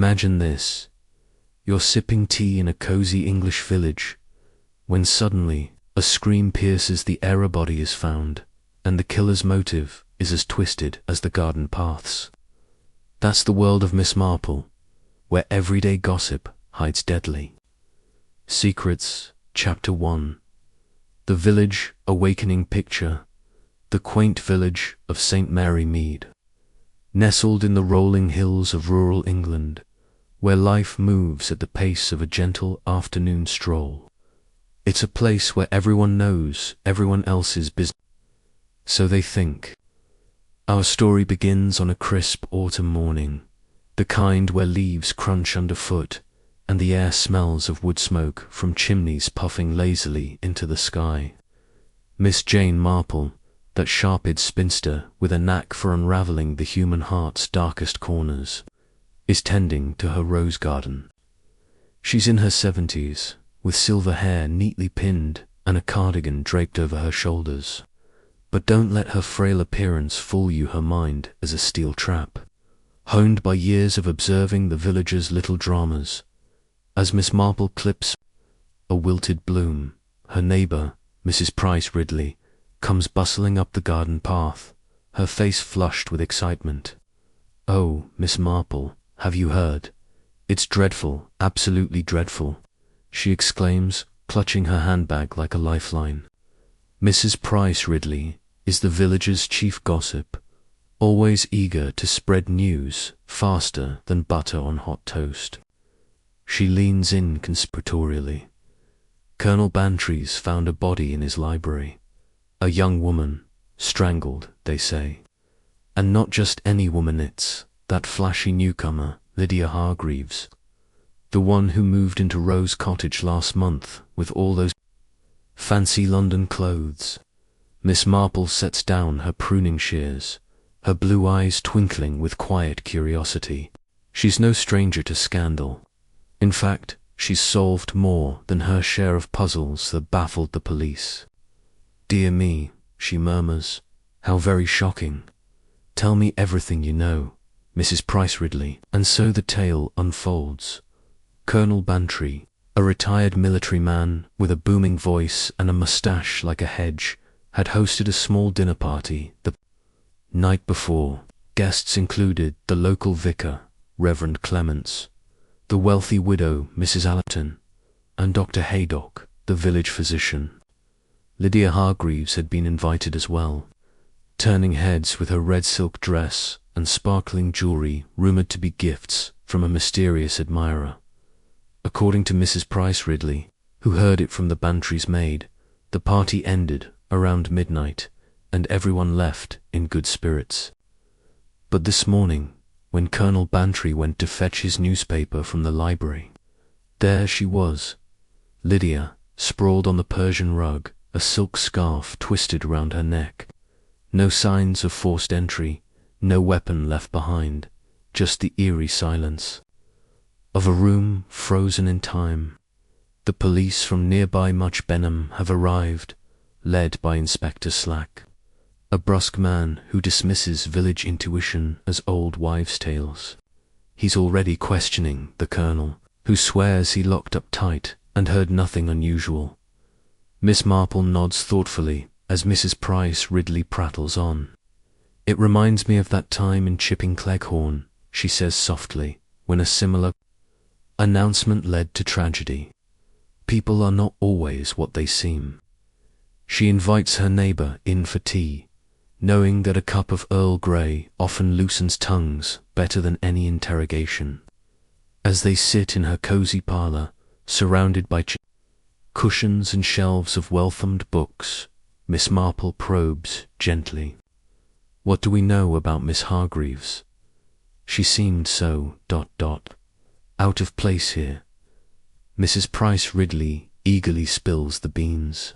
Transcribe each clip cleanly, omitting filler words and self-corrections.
Imagine this. You're sipping tea in a cozy English village, when suddenly a scream pierces the air. A body is found, and the killer's motive is as twisted as the garden paths. That's the world of Miss Marple, where everyday gossip hides deadly secrets. Chapter 1. The Village Awakening Picture. The quaint village of St. Mary Mead. Nestled in the rolling hills of rural England, where life moves at the pace of a gentle afternoon stroll. It's a place where everyone knows everyone else's business. So they think. Our story begins on a crisp autumn morning, the kind where leaves crunch underfoot and the air smells of wood smoke from chimneys puffing lazily into the sky. Miss Jane Marple, that sharp-eyed spinster with a knack for unravelling the human heart's darkest corners, is tending to her rose garden. She's in her 70s, with silver hair neatly pinned and a cardigan draped over her shoulders. But don't let her frail appearance fool you. Her mind is a steel trap, honed by years of observing the villagers' little dramas. As Miss Marple clips a wilted bloom, her neighbour, Mrs. Price Ridley, comes bustling up the garden path, her face flushed with excitement. "Oh, Miss Marple, have you heard? It's dreadful, absolutely dreadful," she exclaims, clutching her handbag like a lifeline. Mrs. Price Ridley is the village's chief gossip, always eager to spread news faster than butter on hot toast. She leans in conspiratorially. Colonel Bantry's found a body in his library. A young woman, strangled, they say. And not just any woman, it's that flashy newcomer, Lydia Hargreaves, the one who moved into Rose Cottage last month with all those fancy London clothes. Miss Marple sets down her pruning shears, her blue eyes twinkling with quiet curiosity. She's no stranger to scandal. In fact, she's solved more than her share of puzzles that baffled the police. "Dear me," she murmurs, "how very shocking. Tell me everything you know, Mrs. Price Ridley." And so the tale unfolds. Colonel Bantry, a retired military man with a booming voice and a moustache like a hedge, had hosted a small dinner party the night before. Guests included the local vicar, Reverend Clements, the wealthy widow, Mrs. Allerton, and Dr. Haydock, the village physician. Lydia Hargreaves had been invited as well, turning heads with her red silk dress and sparkling jewellery rumoured to be gifts from a mysterious admirer. According to Mrs. Price Ridley, who heard it from the Bantry's maid, the party ended around midnight, and everyone left in good spirits. But this morning, when Colonel Bantry went to fetch his newspaper from the library, there she was, Lydia, sprawled on the Persian rug, a silk scarf twisted round her neck. No signs of forced entry, no weapon left behind, just the eerie silence of a room frozen in time. The police from nearby Much Benham have arrived, led by Inspector Slack, a brusque man who dismisses village intuition as old wives' tales. He's already questioning the colonel, who swears he locked up tight and heard nothing unusual. Miss Marple nods thoughtfully as Mrs. Price Ridley prattles on. "It reminds me of that time in Chipping Cleghorn," she says softly, when a similar announcement led to tragedy. People are not always what they seem. She invites her neighbour in for tea, knowing that a cup of Earl Grey often loosens tongues better than any interrogation. As they sit in her cosy parlour, surrounded by cushions and shelves of well-thumbed books, Miss Marple probes gently. "What do we know about Miss Hargreaves? She seemed so ... out of place here." Mrs. Price Ridley eagerly spills the beans.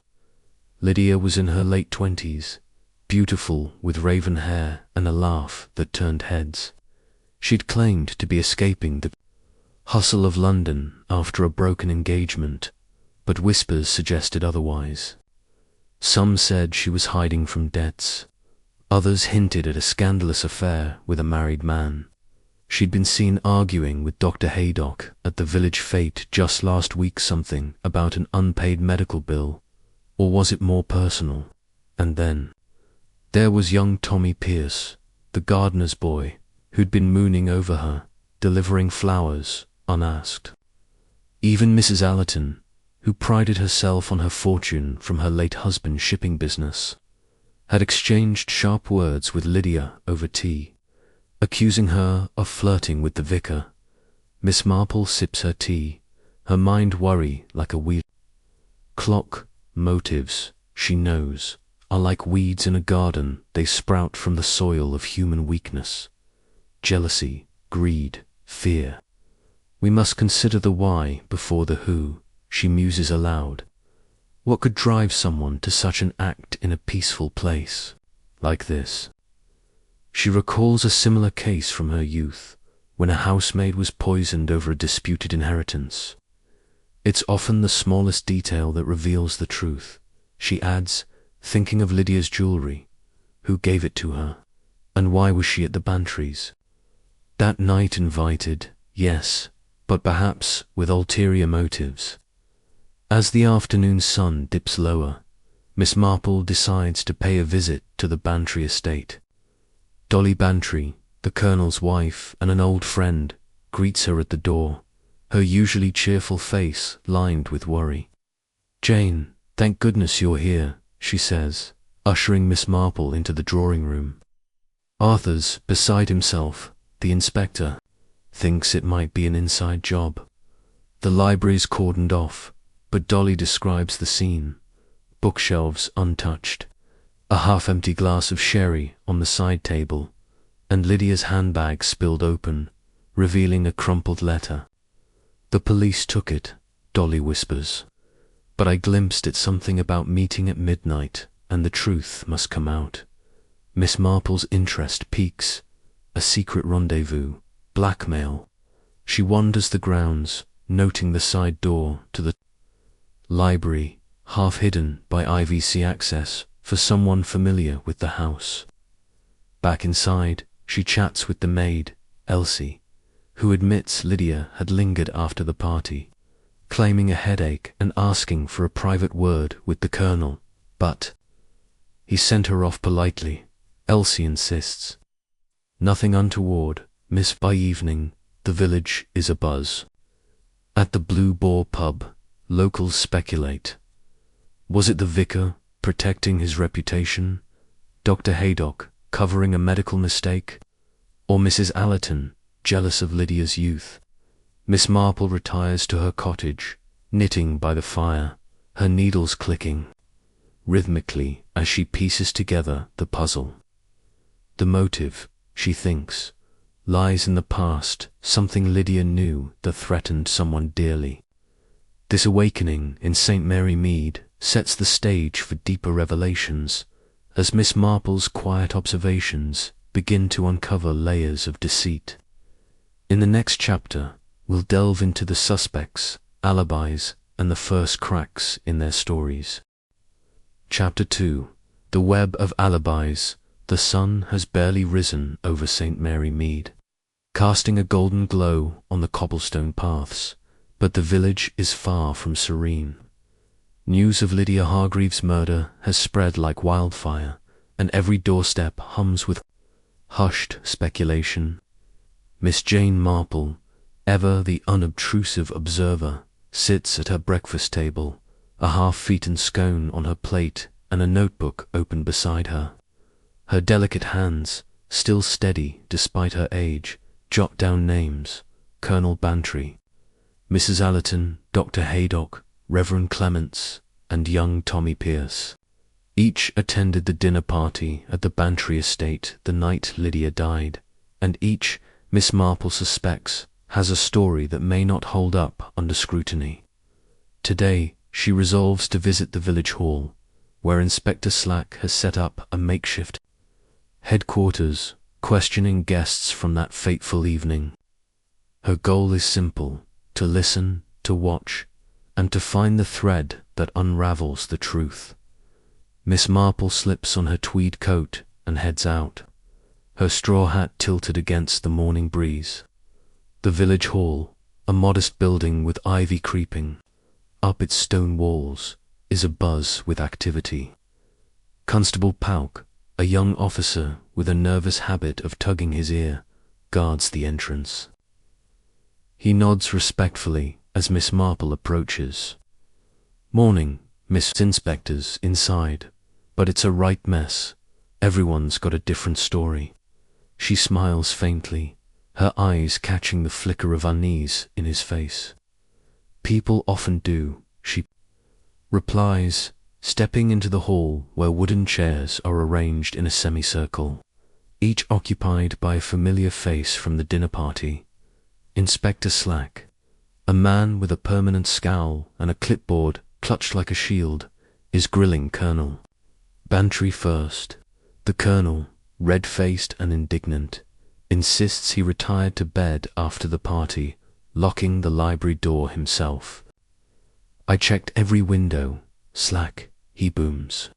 Lydia was in her late 20s, beautiful with raven hair and a laugh that turned heads. She'd claimed to be escaping the hustle of London after a broken engagement, but whispers suggested otherwise. Some said she was hiding from debts. Others hinted at a scandalous affair with a married man. She'd been seen arguing with Dr. Haydock at the village fete just last week, something about an unpaid medical bill, or was it more personal? And then there was young Tommy Pierce, the gardener's boy, who'd been mooning over her, delivering flowers unasked. Even Mrs. Allerton, who prided herself on her fortune from her late husband's shipping business, had exchanged sharp words with Lydia over tea, accusing her of flirting with the vicar. Miss Marple sips her tea, her mind worry like a wheel clock. Motives, she knows, are like weeds in a garden. They sprout from the soil of human weakness. Jealousy, greed, fear. We must consider the why before the who, she muses aloud. What could drive someone to such an act in a peaceful place like this? She recalls a similar case from her youth, when a housemaid was poisoned over a disputed inheritance. It's often the smallest detail that reveals the truth, she adds, thinking of Lydia's jewellery. Who gave it to her? And why was she at the Bantrys? That night invited, yes, but perhaps with ulterior motives. As the afternoon sun dips lower, Miss Marple decides to pay a visit to the Bantry estate. Dolly Bantry, the Colonel's wife and an old friend, greets her at the door, her usually cheerful face lined with worry. "Jane, thank goodness you're here," she says, ushering Miss Marple into the drawing room. Arthur's beside himself. The inspector thinks it might be an inside job. The library's cordoned off, but Dolly describes the scene. Bookshelves untouched, a half-empty glass of sherry on the side table, and Lydia's handbag spilled open, revealing a crumpled letter. "The police took it," Dolly whispers, "but I glimpsed at something about meeting at midnight, and the truth must come out." Miss Marple's interest peaks. A secret rendezvous, blackmail. She wanders the grounds, noting the side door to the library, half hidden by IVC access for someone familiar with the house. Back inside, she chats with the maid, Elsie, who admits Lydia had lingered after the party, claiming a headache and asking for a private word with the Colonel, but he sent her off politely. Elsie insists. Nothing untoward, miss. By evening, the village is abuzz. At the Blue Boar pub, locals speculate. Was it the vicar, protecting his reputation? Dr. Haydock, covering a medical mistake? Or Mrs. Allerton, jealous of Lydia's youth? Miss Marple retires to her cottage, knitting by the fire, her needles clicking rhythmically as she pieces together the puzzle. The motive, she thinks, lies in the past, something Lydia knew that threatened someone dearly. This awakening in St. Mary Mead sets the stage for deeper revelations, as Miss Marple's quiet observations begin to uncover layers of deceit. In the next chapter, we'll delve into the suspects, alibis, and the first cracks in their stories. Chapter 2. The Web of Alibis. The sun has barely risen over St. Mary Mead, casting a golden glow on the cobblestone paths, but the village is far from serene. News of Lydia Hargreaves' murder has spread like wildfire, and every doorstep hums with hushed speculation. Miss Jane Marple, ever the unobtrusive observer, sits at her breakfast table, a half-eaten scone on her plate and a notebook open beside her. Her delicate hands, still steady despite her age, jot down names: Colonel Bantry, Mrs. Allerton, Dr. Haydock, Reverend Clements, and young Tommy Pierce. Each attended the dinner party at the Bantry estate the night Lydia died, and each, Miss Marple suspects, has a story that may not hold up under scrutiny. Today, she resolves to visit the village hall, where Inspector Slack has set up a makeshift headquarters, questioning guests from that fateful evening. Her goal is simple: to listen, to watch, and to find the thread that unravels the truth. Miss Marple slips on her tweed coat and heads out. her straw hat tilted against the morning breeze. The village hall, a modest building with ivy creeping up its stone walls, is abuzz with activity. Constable Pauk, a young officer with a nervous habit of tugging his ear, guards the entrance. He nods respectfully as Miss Marple approaches. "Morning, Miss Inspector's inside, but it's a right mess. Everyone's got a different story." She smiles faintly, her eyes catching the flicker of unease in his face. "People often do," she replies, stepping into the hall where wooden chairs are arranged in a semicircle, each occupied by a familiar face from the dinner party. Inspector Slack, a man with a permanent scowl and a clipboard clutched like a shield, is grilling Colonel Bantry first. The Colonel, red-faced and indignant, insists he retired to bed after the party, locking the library door himself. "I checked every window, Slack," he booms.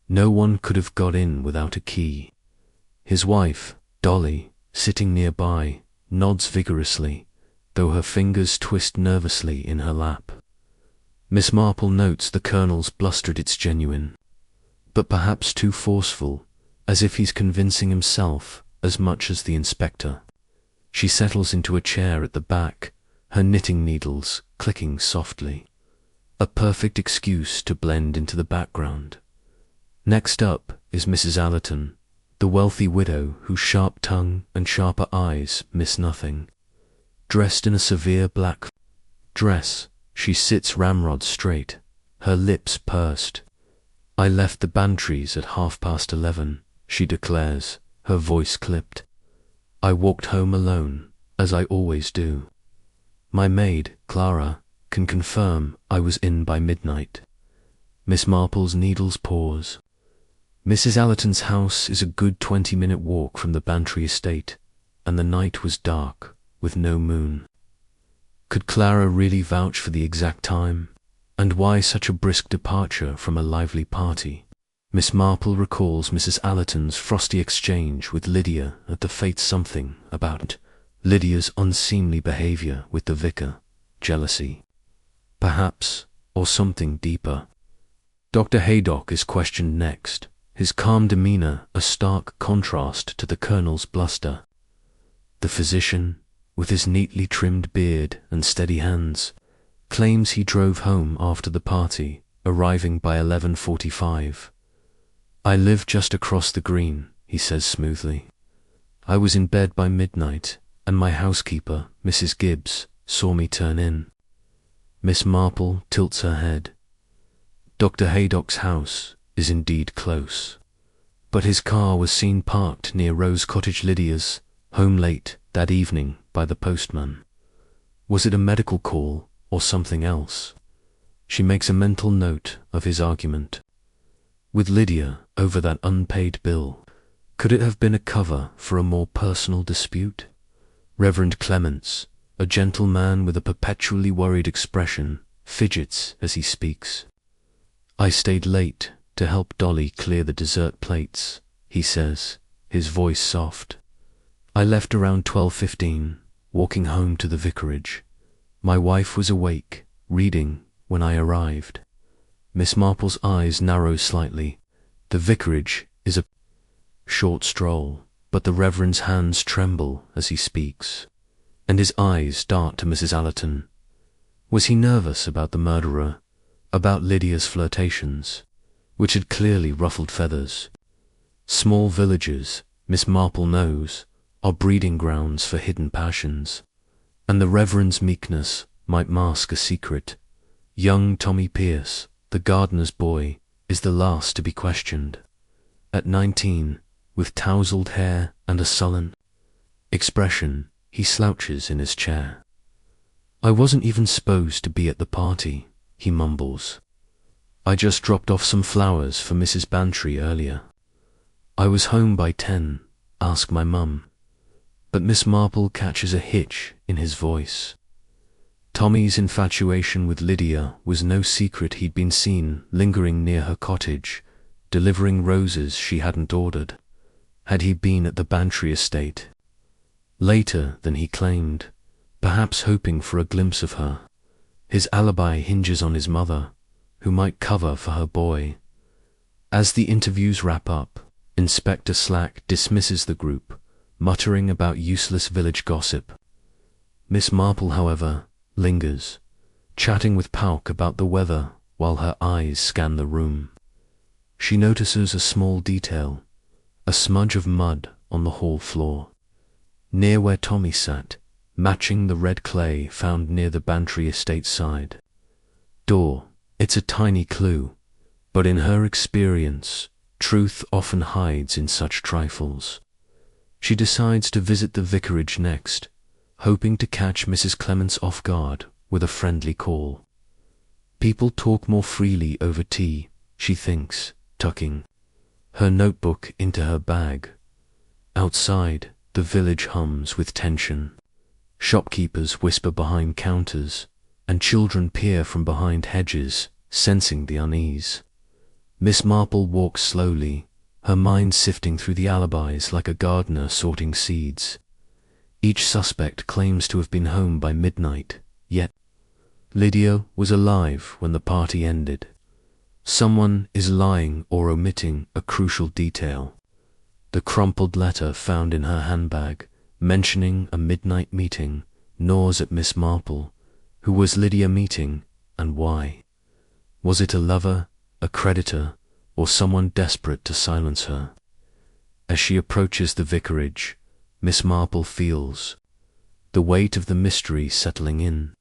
"No one could have got in without a key." His wife, Dolly, sitting nearby, nods vigorously, though her fingers twist nervously in her lap. Miss Marple notes the Colonel's blustered it's genuine, but perhaps too forceful, as if he's convincing himself as much as the inspector. She settles into a chair at the back, her knitting needles clicking softly. A perfect excuse to blend into the background. Next up is Mrs. Allerton, the wealthy widow whose sharp tongue and sharper eyes miss nothing. Dressed in a severe black dress, she sits ramrod straight, her lips pursed. "I left the Bantrys at 11:30, she declares, her voice clipped. "I walked home alone, as I always do. My maid, Clara, can confirm I was in by midnight." Miss Marple's needles pause. Mrs. Allerton's house is a good 20-minute walk from the Bantry estate, and the night was dark, with no moon. Could Clara really vouch for the exact time? And why such a brisk departure from a lively party? Miss Marple recalls Mrs. Allerton's frosty exchange with Lydia at the fete something about Lydia's unseemly behaviour with the vicar, jealousy, perhaps, or something deeper. Dr. Haydock is questioned next, his calm demeanour a stark contrast to the Colonel's bluster. The physician, with his neatly trimmed beard and steady hands, claims he drove home after the party, arriving by 11:45. "I live just across the green," he says smoothly. "I was in bed by midnight, and my housekeeper, Mrs. Gibbs, saw me turn in." Miss Marple tilts her head. Dr. Haydock's house is indeed close, but his car was seen parked near Rose Cottage. Lydia's home late that evening by the postman. Was it a medical call or something else? She makes a mental note of his argument with Lydia over that unpaid bill. Could it have been a cover for a more personal dispute? Reverend Clements, a gentle man with a perpetually worried expression, fidgets as he speaks. "I stayed late to help Dolly clear the dessert plates," he says, his voice soft. "I left around 12:15, walking home to the vicarage. My wife was awake, reading, when I arrived." Miss Marple's eyes narrow slightly. The vicarage is a short stroll, but the Reverend's hands tremble as he speaks, and his eyes dart to Mrs. Allerton. Was he nervous about the murderer, about Lydia's flirtations, which had clearly ruffled feathers? Small villages, Miss Marple knows, are breeding grounds for hidden passions, and the Reverend's meekness might mask a secret. Young Tommy Pierce, the gardener's boy, is the last to be questioned. At 19, with tousled hair and a sullen expression, he slouches in his chair. "I wasn't even supposed to be at the party," he mumbles. "I just dropped off some flowers for Mrs. Bantry earlier. I was home by 10, ask my mum." But Miss Marple catches a hitch in his voice. Tommy's infatuation with Lydia was no secret. He'd been seen lingering near her cottage, delivering roses she hadn't ordered. had he been at the Bantry estate later than he claimed, perhaps hoping for a glimpse of her. His alibi hinges on his mother, who might cover for her boy. As the interviews wrap up, Inspector Slack dismisses the group, muttering about useless village gossip. Miss Marple, however, lingers, chatting with Pauke about the weather while her eyes scan the room. She notices a small detail, a smudge of mud on the hall floor, near where Tommy sat, matching the red clay found near the Bantry estate side door. It's a tiny clue, but in her experience, truth often hides in such trifles. She decides to visit the vicarage next, hoping to catch Mrs. Clements off guard with a friendly call. People talk more freely over tea, she thinks, tucking her notebook into her bag. Outside, the village hums with tension. Shopkeepers whisper behind counters, and children peer from behind hedges, sensing the unease. Miss Marple walks slowly, her mind sifting through the alibis like a gardener sorting seeds. Each suspect claims to have been home by midnight, yet Lydia was alive when the party ended. Someone is lying or omitting a crucial detail. The crumpled letter found in her handbag, mentioning a midnight meeting, gnaws at Miss Marple. Who was Lydia meeting, and why? Was it a lover, a creditor, or someone desperate to silence her? As she approaches the vicarage, Miss Marple feels the weight of the mystery settling in.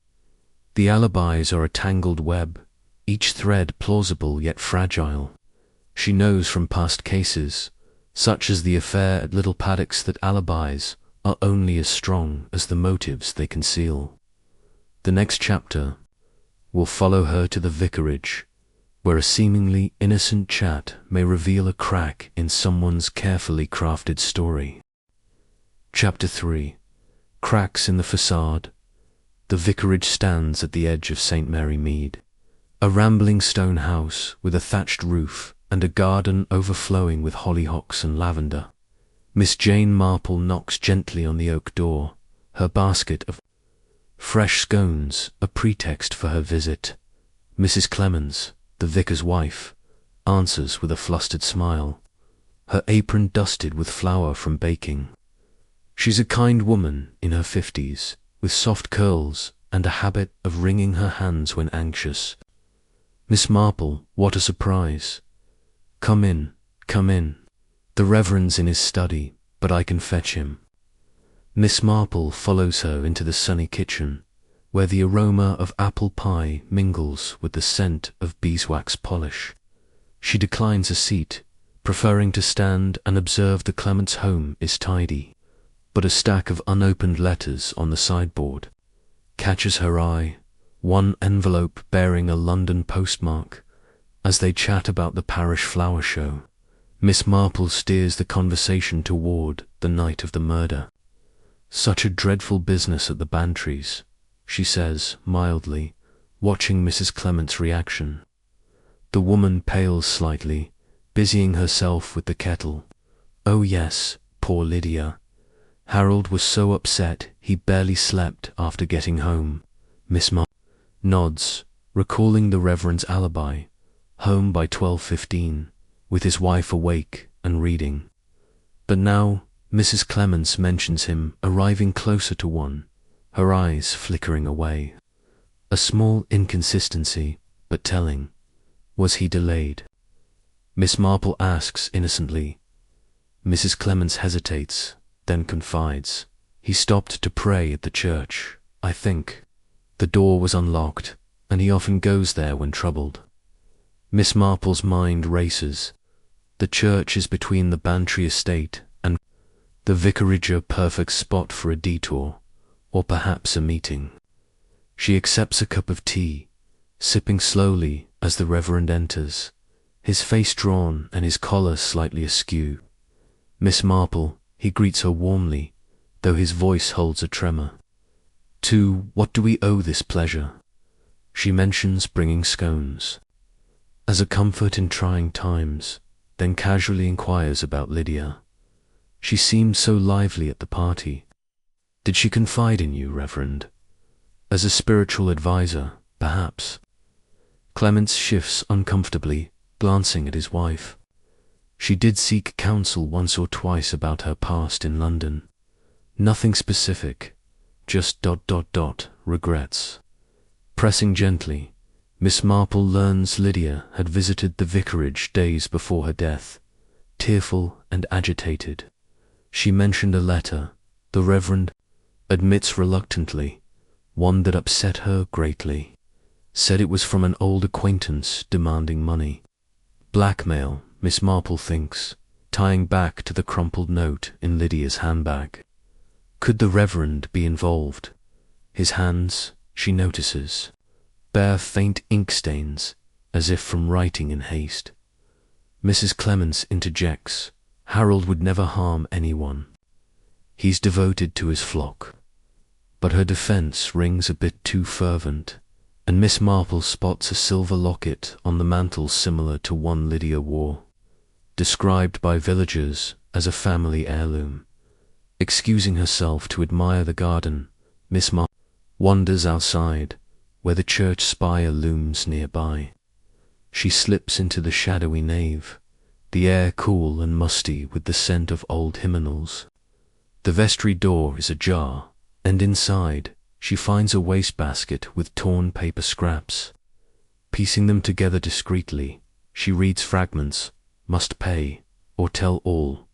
The alibis are a tangled web, each thread plausible yet fragile. She knows from past cases, such as the affair at Little Paddocks, that alibis are only as strong as the motives they conceal. The next chapter will follow her to the vicarage, where a seemingly innocent chat may reveal a crack in someone's carefully crafted story. Chapter 3. Cracks in the facade. The vicarage stands at the edge of St. Mary Mead, a rambling stone house with a thatched roof and a garden overflowing with hollyhocks and lavender. Miss Jane Marple knocks gently on the oak door, her basket of fresh scones a pretext for her visit. Mrs. Clements, the vicar's wife, answers with a flustered smile, her apron dusted with flour from baking. She's a kind woman in her 50s, with soft curls and a habit of wringing her hands when anxious. Miss Marple, what a surprise. Come in, come in. The Reverend's in his study, but I can fetch him. Miss Marple follows her into the sunny kitchen, where the aroma of apple pie mingles with the scent of beeswax polish. She declines a seat, preferring to stand and observe the Clements' home is tidy, but a stack of unopened letters on the sideboard catches her eye, one envelope bearing a London postmark. As they chat about the parish flower show, Miss Marple steers the conversation toward the night of the murder. Such a dreadful business at the Bantrys, she says mildly, watching Mrs. Clements' reaction. The woman pales slightly, busying herself with the kettle. Oh yes, poor Lydia. Harold was so upset he barely slept after getting home. Miss Marple nods, recalling the Reverend's alibi, home by 12:15, with his wife awake and reading. But now Mrs. Clements mentions him arriving closer to 1, her eyes flickering away. A small inconsistency, but telling. Was he delayed? Miss Marple asks innocently. Mrs. Clements hesitates, then confides. He stopped to pray at the church, I think. The door was unlocked, and he often goes there when troubled. Miss Marple's mind races. The church is between the Bantry estate and the vicarage, a perfect spot for a detour, or perhaps a meeting. She accepts a cup of tea, sipping slowly as the Reverend enters, his face drawn and his collar slightly askew. Miss Marple, he greets her warmly, though his voice holds a tremor. To what do we owe this pleasure? She mentions bringing scones as a comfort in trying times, then casually inquires about Lydia. She seemed so lively at the party. Did she confide in you, Reverend? As a spiritual advisor, perhaps? Clements shifts uncomfortably, glancing at his wife. She did seek counsel once or twice about her past in London. Nothing specific, just ... regrets. Pressing gently, Miss Marple learns Lydia had visited the vicarage days before her death, tearful and agitated. She mentioned a letter, the Reverend admits reluctantly, one that upset her greatly. Said it was from an old acquaintance demanding money. Blackmail, Miss Marple thinks, tying back to the crumpled note in Lydia's handbag. Could the Reverend be involved? His hands, she notices, bear faint ink stains, as if from writing in haste. Mrs. Clements interjects, Harold would never harm anyone. He's devoted to his flock. But her defense rings a bit too fervent, and Miss Marple spots a silver locket on the mantel similar to one Lydia wore, described by villagers as a family heirloom. Excusing herself to admire the garden, Miss Marple wanders outside, where the church spire looms nearby. She slips into the shadowy nave, the air cool and musty with the scent of old hymenals. The vestry door is ajar, and inside she finds a wastebasket with torn paper scraps. Piecing them together discreetly, she reads fragments, must pay, or tell all, ...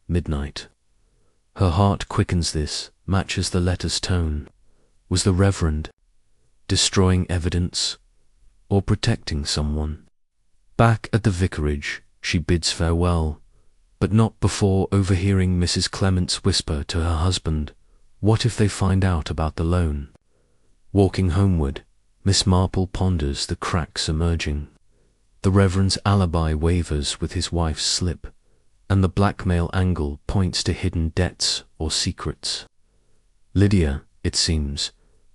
midnight. Her heart quickens. This matches the letter's tone. Was the Reverend destroying evidence or protecting someone? Back at the vicarage, she bids farewell, but not before overhearing Mrs. Clements whisper to her husband, what if they find out about the loan? Walking homeward, Miss Marple ponders the cracks emerging. The Reverend's alibi wavers with his wife's slip, and the blackmail angle points to hidden debts or secrets. Lydia, it seems,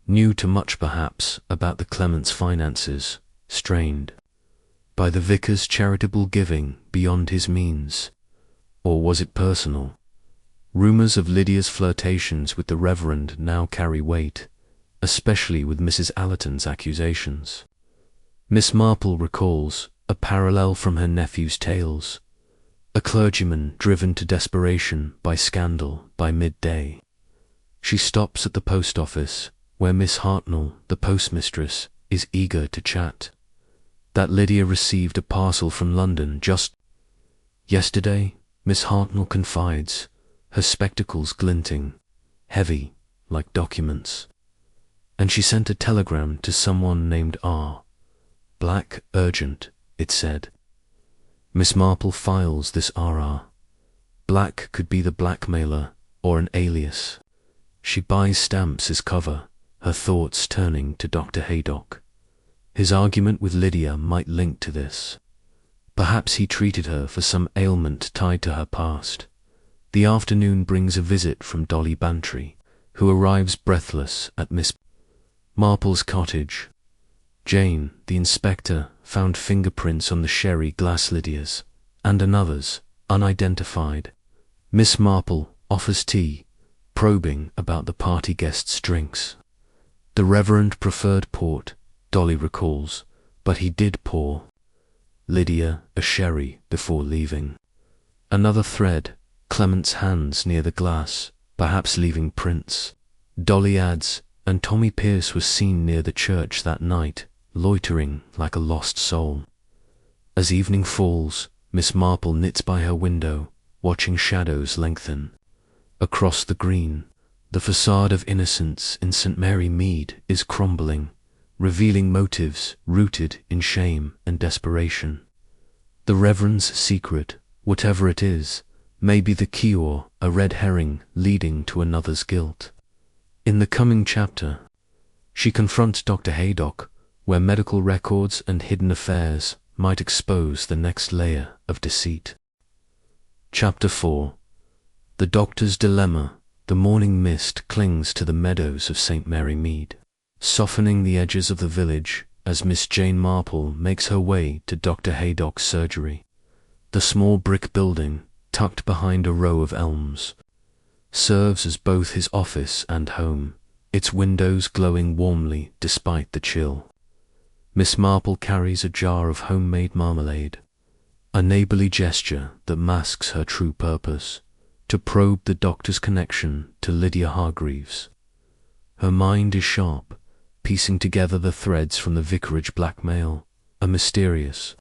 knew too much perhaps about the Clements' finances, strained by the vicar's charitable giving beyond his means. Or was it personal? Rumours of Lydia's flirtations with the Reverend now carry weight, especially with Mrs. Allerton's accusations. Miss Marple recalls a parallel from her nephew's tales, a clergyman driven to desperation by scandal by midday. She stops at the post office, where Miss Hartnell, the postmistress, is eager to chat. That Lydia received a parcel from London just yesterday, Miss Hartnell confides, her spectacles glinting, heavy like documents. And she sent a telegram to someone named R. Black urgent, it said. Miss Marple files this RR. Black could be the blackmailer or an alias. She buys stamps as cover, her thoughts turning to Dr. Haydock. His argument with Lydia might link to this. Perhaps he treated her for some ailment tied to her past. The afternoon brings a visit from Dolly Bantry, who arrives breathless at Miss Marple's cottage. Jane, the inspector, found fingerprints on the sherry glass Lydia's, and another's, unidentified. Miss Marple offers tea, probing about the party guests' drinks. The Reverend preferred port, Dolly recalls, but he did pour Lydia a sherry before leaving. Another thread, Clement's hands near the glass, perhaps leaving prints. Dolly adds, and Tommy Pierce was seen near the church that night, loitering like a lost soul. As evening falls, Miss Marple knits by her window, watching shadows lengthen. Across the green, the facade of innocence in St. Mary Mead is crumbling, revealing motives rooted in shame and desperation. The Reverend's secret, whatever it is, may be the cure, a red herring leading to another's guilt. In the coming chapter, she confronts Dr. Haydock, where medical records and hidden affairs might expose the next layer of deceit. Chapter 4. The Doctor's Dilemma. The morning mist clings to the meadows of St. Mary Mead, softening the edges of the village as Miss Jane Marple makes her way to Dr. Haydock's surgery. The small brick building, tucked behind a row of elms, serves as both his office and home, its windows glowing warmly despite the chill. Miss Marple carries a jar of homemade marmalade, a neighbourly gesture that masks her true purpose, to probe the doctor's connection to Lydia Hargreaves. Her mind is sharp, piecing together the threads from the vicarage blackmail, a mysterious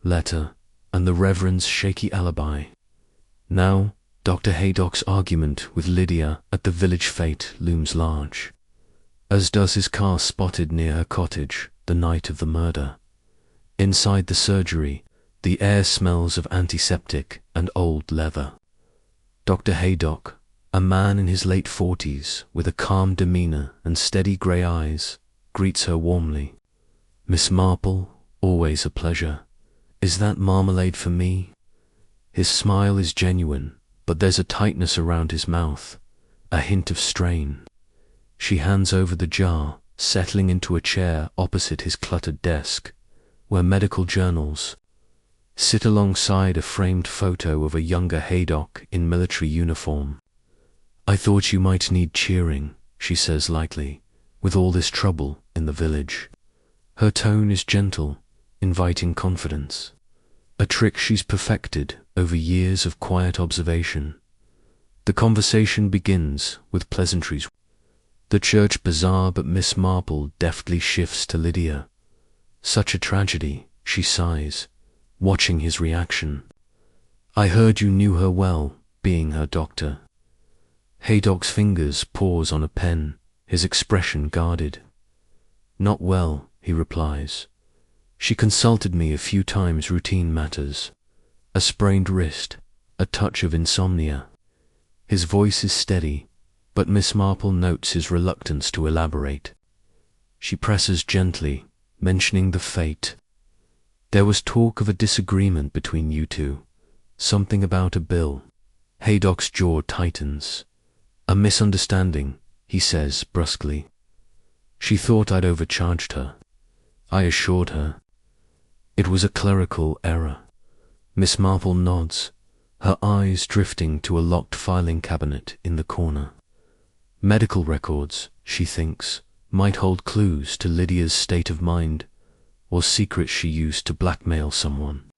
letter, and the Reverend's shaky alibi. Now, Dr. Haydock's argument with Lydia at the village fete looms large, as does his car spotted near her cottage the night of the murder. Inside the surgery, the air smells of antiseptic and old leather. Dr. Haydock, a man in his late 40s with a calm demeanour and steady grey eyes, greets her warmly. "Miss Marple, always a pleasure. Is that marmalade for me?" His smile is genuine, but there's a tightness around his mouth, a hint of strain. She hands over the jar, settling into a chair opposite his cluttered desk, where medical journals sit alongside a framed photo of a younger Haydock in military uniform. "I thought you might need cheering," she says lightly, "with all this trouble in the village." Her tone is gentle, inviting confidence, a trick she's perfected over years of quiet observation. The conversation begins with pleasantries. The church bazaar, but Miss Marple deftly shifts to Lydia. "Such a tragedy," she sighs, watching his reaction. "I heard you knew her well, being her doctor." Haydock's fingers pause on a pen, his expression guarded. "Not well," he replies. "She consulted me a few times, routine matters. A sprained wrist, a touch of insomnia." His voice is steady, but Miss Marple notes his reluctance to elaborate. She presses gently, mentioning the fate. "There was talk of a disagreement between you two, something about a bill." Haydock's jaw tightens. "A misunderstanding," he says brusquely. "She thought I'd overcharged her." I assured her it was a clerical error. Miss Marple nods, her eyes drifting to a locked filing cabinet in the corner. Medical records, she thinks, might hold clues to Lydia's state of mind, or secrets she used to blackmail someone.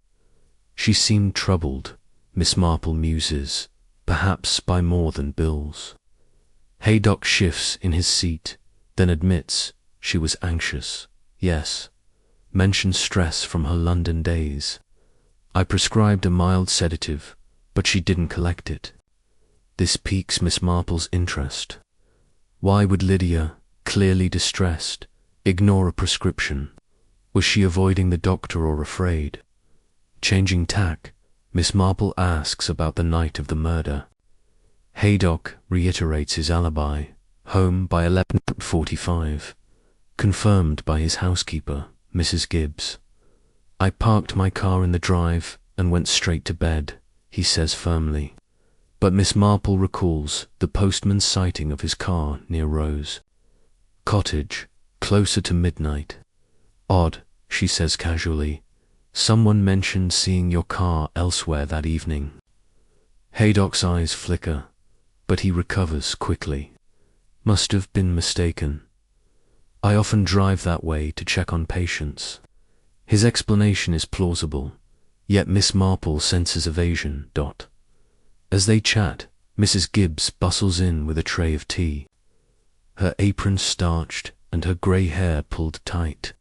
She seemed troubled, Miss Marple muses, perhaps by more than bills. Haydock shifts in his seat, then admits she was anxious. Yes, mentions stress from her London days. I prescribed a mild sedative, but she didn't collect it. This piques Miss Marple's interest. Why would Lydia, clearly distressed, ignore a prescription? Was she avoiding the doctor or afraid? Changing tack, Miss Marple asks about the night of the murder. Haydock reiterates his alibi, home by 11:45, confirmed by his housekeeper, Mrs. Gibbs. "I parked my car in the drive and went straight to bed," he says firmly. But Miss Marple recalls the postman's sighting of his car near Rose Cottage, closer to midnight. "Odd," she says casually. "Someone mentioned seeing your car elsewhere that evening." Haydock's eyes flicker, but he recovers quickly. "Must have been mistaken. I often drive that way to check on patients." His explanation is plausible, yet Miss Marple senses evasion. As they chat, Mrs. Gibbs bustles in with a tray of tea, her apron starched and her grey hair pulled tight.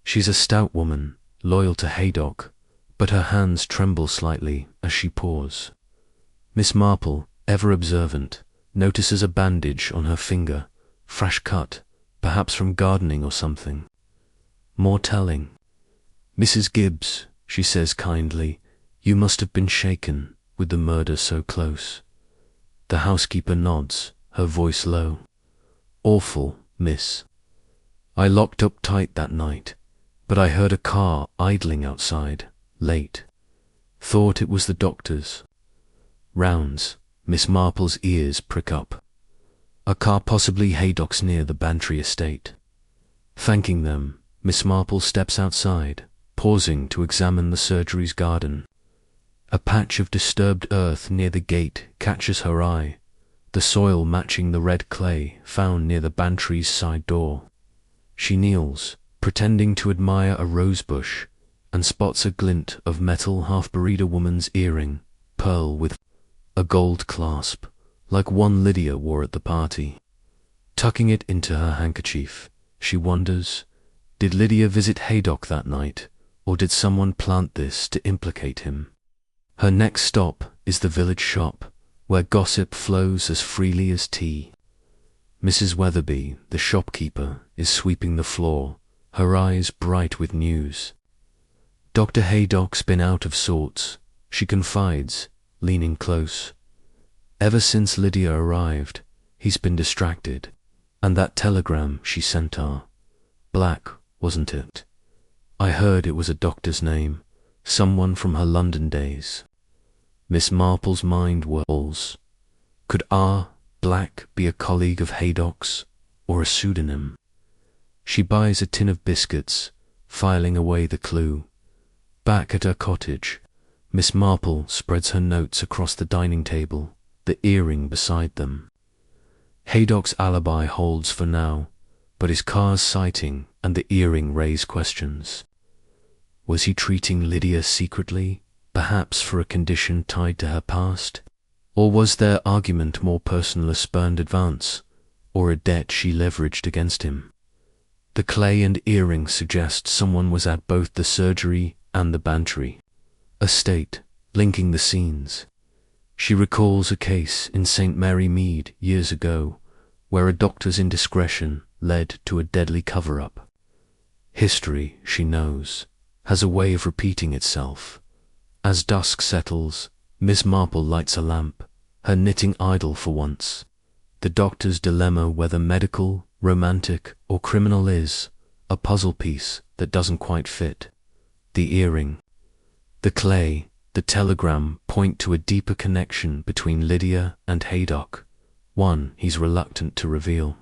She's a stout woman, loyal to Haydock, but her hands tremble slightly as she pours. Miss Marple, ever observant, notices a bandage on her finger, fresh cut, perhaps from gardening or something. More telling. "Mrs. Gibbs," she says kindly, "you must have been shaken with the murder so close." The housekeeper nods, her voice low. "Awful, miss. I locked up tight that night, but I heard a car idling outside, late. Thought it was the doctor's." Rounds, Miss Marple's ears prick up. A car, possibly Haydock's, near the Bantry estate. Thanking them, Miss Marple steps outside, pausing to examine the surgery's garden. A patch of disturbed earth near the gate catches her eye, the soil matching the red clay found near the Bantry's side door. She kneels, pretending to admire a rosebush, and spots a glint of metal half-buried a woman's earring, pearl with a gold clasp, like one Lydia wore at the party. Tucking it into her handkerchief, she wonders, did Lydia visit Haydock that night, or did someone plant this to implicate him? Her next stop is the village shop, where gossip flows as freely as tea. Mrs. Weatherby, the shopkeeper, is sweeping the floor, her eyes bright with news. Dr. Haydock's been out of sorts, she confides, leaning close. Ever since Lydia arrived, he's been distracted, and that telegram she sent her. Black, wasn't it? I heard it was a doctor's name, someone from her London days. Miss Marple's mind whirls. Could R. Black be a colleague of Haydock's, or a pseudonym? She buys a tin of biscuits, filing away the clue. Back at her cottage, Miss Marple spreads her notes across the dining table, the earring beside them. Haydock's alibi holds for now, but his car's sighting and the earring raise questions. Was he treating Lydia secretly, perhaps for a condition tied to her past? Or was their argument more personal, a spurned advance, or a debt she leveraged against him? The clay and earring suggest someone was at both the surgery and the Bantry, a state linking the scenes. She recalls a case in St. Mary Mead years ago, where a doctor's indiscretion led to a deadly cover-up. History, she knows, has a way of repeating itself. As dusk settles, Miss Marple lights a lamp, her knitting idle for once. The doctor's dilemma, whether medical, romantic, or criminal, is a puzzle piece that doesn't quite fit. The earring, the clay, the telegram point to a deeper connection between Lydia and Haydock, one he's reluctant to reveal.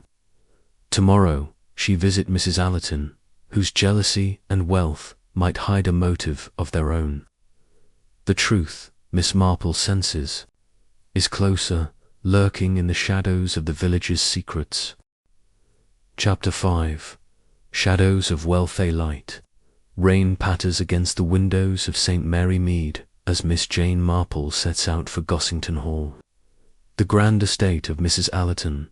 Tomorrow she visit Mrs. Allerton, whose jealousy and wealth might hide a motive of their own. The truth, Miss Marple senses, is closer, lurking in the shadows of the village's secrets. Chapter 5. Shadows of Welfare Light. Rain patters against the windows of St. Mary Mead as Miss Jane Marple sets out for Gossington Hall. The grand estate of Mrs. Allerton,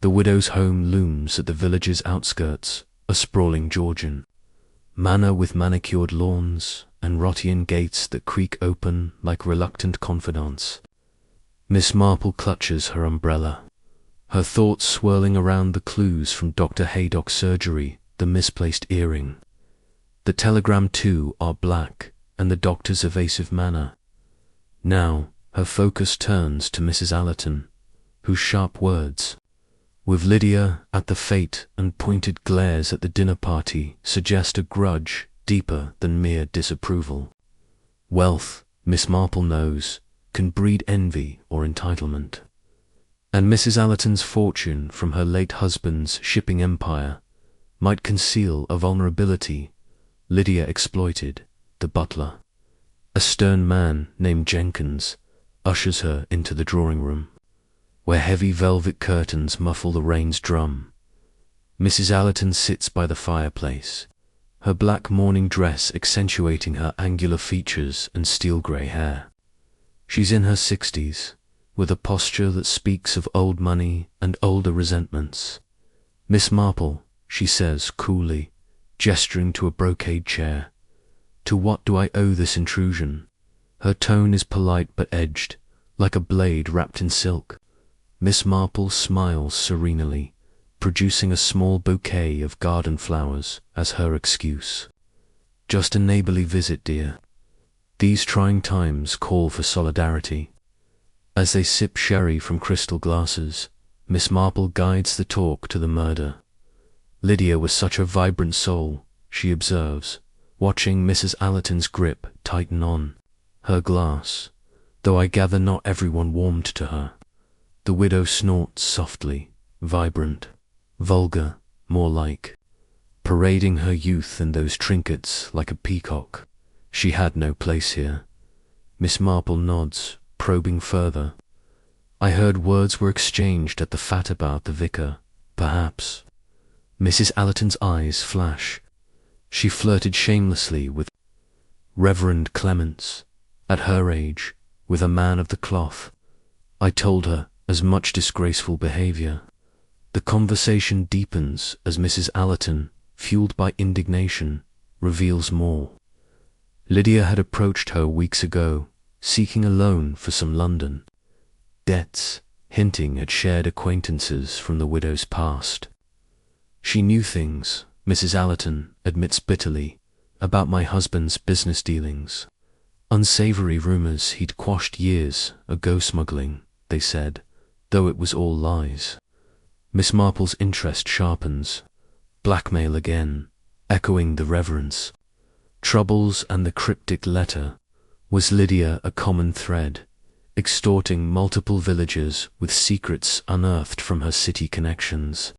the widow's home, looms at the village's outskirts, a sprawling Georgian manor with manicured lawns and Rottian gates that creak open like reluctant confidants. Miss Marple clutches her umbrella, her thoughts swirling around the clues from Dr. Haydock's surgery, the misplaced earring. The telegram too are Black and the doctor's evasive manner. Now her focus turns to Mrs. Allerton, whose sharp words, with Lydia at the fete and pointed glares at the dinner party, suggest a grudge deeper than mere disapproval. Wealth, Miss Marple knows, can breed envy or entitlement. And Mrs. Allerton's fortune from her late husband's shipping empire might conceal a vulnerability Lydia exploited. The butler, a stern man named Jenkins, ushers her into the drawing room, where heavy velvet curtains muffle the rain's drum. Mrs. Allerton sits by the fireplace, her black morning dress accentuating her angular features and steel-grey hair. She's in her 60s, with a posture that speaks of old money and older resentments. Miss Marple, she says coolly, gesturing to a brocade chair, to what do I owe this intrusion? Her tone is polite but edged, like a blade wrapped in silk. Miss Marple smiles serenely, producing a small bouquet of garden flowers as her excuse. Just a neighbourly visit, dear. These trying times call for solidarity. As they sip sherry from crystal glasses, Miss Marple guides the talk to the murder. Lydia was such a vibrant soul, she observes, watching Mrs. Allerton's grip tighten on her glass, though I gather not everyone warmed to her. The widow snorts softly, vibrant, vulgar, more like, parading her youth in those trinkets like a peacock. She had no place here. Miss Marple nods, probing further. I heard words were exchanged at the fat about the vicar, perhaps. Mrs. Allerton's eyes flash. She flirted shamelessly with Reverend Clements, at her age, with a man of the cloth. I told her as much disgraceful behaviour. The conversation deepens as Mrs. Allerton, fueled by indignation, reveals more. Lydia had approached her weeks ago, seeking a loan for some London debts, hinting at shared acquaintances from the widow's past. She knew things, Mrs. Allerton admits bitterly, about my husband's business dealings. Unsavoury rumours he'd quashed years ago smuggling, they said, though it was all lies. Miss Marple's interest sharpens. Blackmail again, echoing the reverence. Troubles and the cryptic letter. Was Lydia a common thread, extorting multiple villagers with secrets unearthed from her city connections?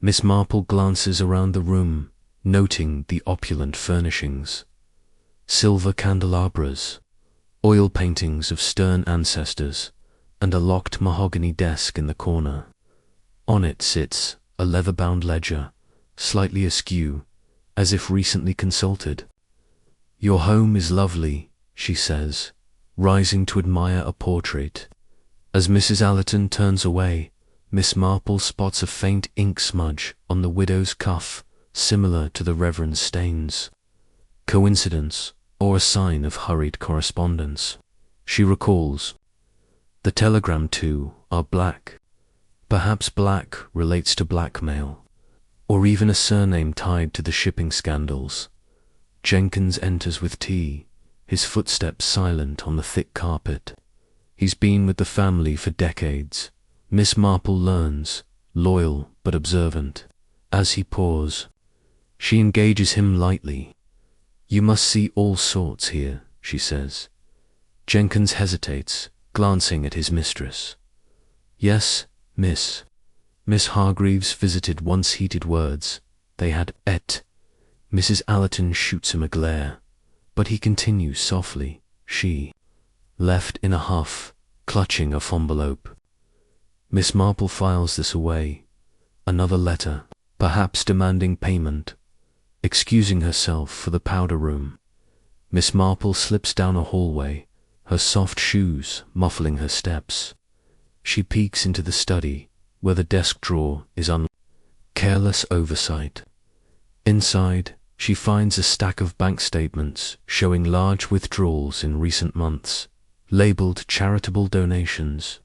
Miss Marple glances around the room, noting the opulent furnishings. Silver candelabras, oil paintings of stern ancestors, and a locked mahogany desk in the corner. On it sits a leather-bound ledger, slightly askew, as if recently consulted. Your home is lovely, she says, rising to admire a portrait. As Mrs. Allerton turns away, Miss Marple spots a faint ink smudge on the widow's cuff, similar to the Reverend's stains. Coincidence, or a sign of hurried correspondence? She recalls. The telegram too are black. Perhaps black relates to blackmail, or even a surname tied to the shipping scandals. Jenkins enters with tea, his footsteps silent on the thick carpet. He's been with the family for decades. Miss Marple learns, loyal but observant. As he pours, she engages him lightly. You must see all sorts here, she says. Jenkins hesitates, glancing at his mistress. Yes, Miss. Miss Hargreaves visited once heated words. They had et. Mrs. Allerton shoots him a glare, but he continues softly. She, left in a huff, clutching a envelope. Miss Marple files this away. Another letter, perhaps demanding payment, excusing herself for the powder room. Miss Marple slips down a hallway, her soft shoes muffling her steps. She peeks into the study, where the desk drawer is careless oversight. Inside, she finds a stack of bank statements showing large withdrawals in recent months, labelled charitable donations.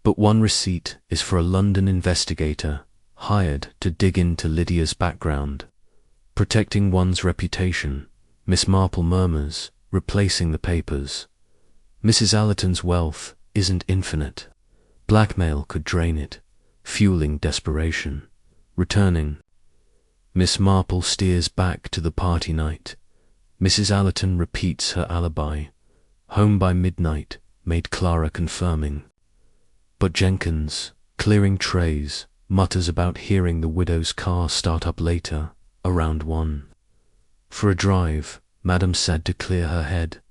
But one receipt is for a London investigator hired to dig into Lydia's background. Protecting one's reputation, Miss Marple murmurs, replacing the papers. Mrs. Allerton's wealth isn't infinite. Blackmail could drain it, fueling desperation. Returning, Miss Marple steers back to the party night. Mrs. Allerton repeats her alibi. Home by midnight, maid Clara confirming. But Jenkins, clearing trays, mutters about hearing the widow's car start up later, around 1. For a drive, Madam said to clear her head.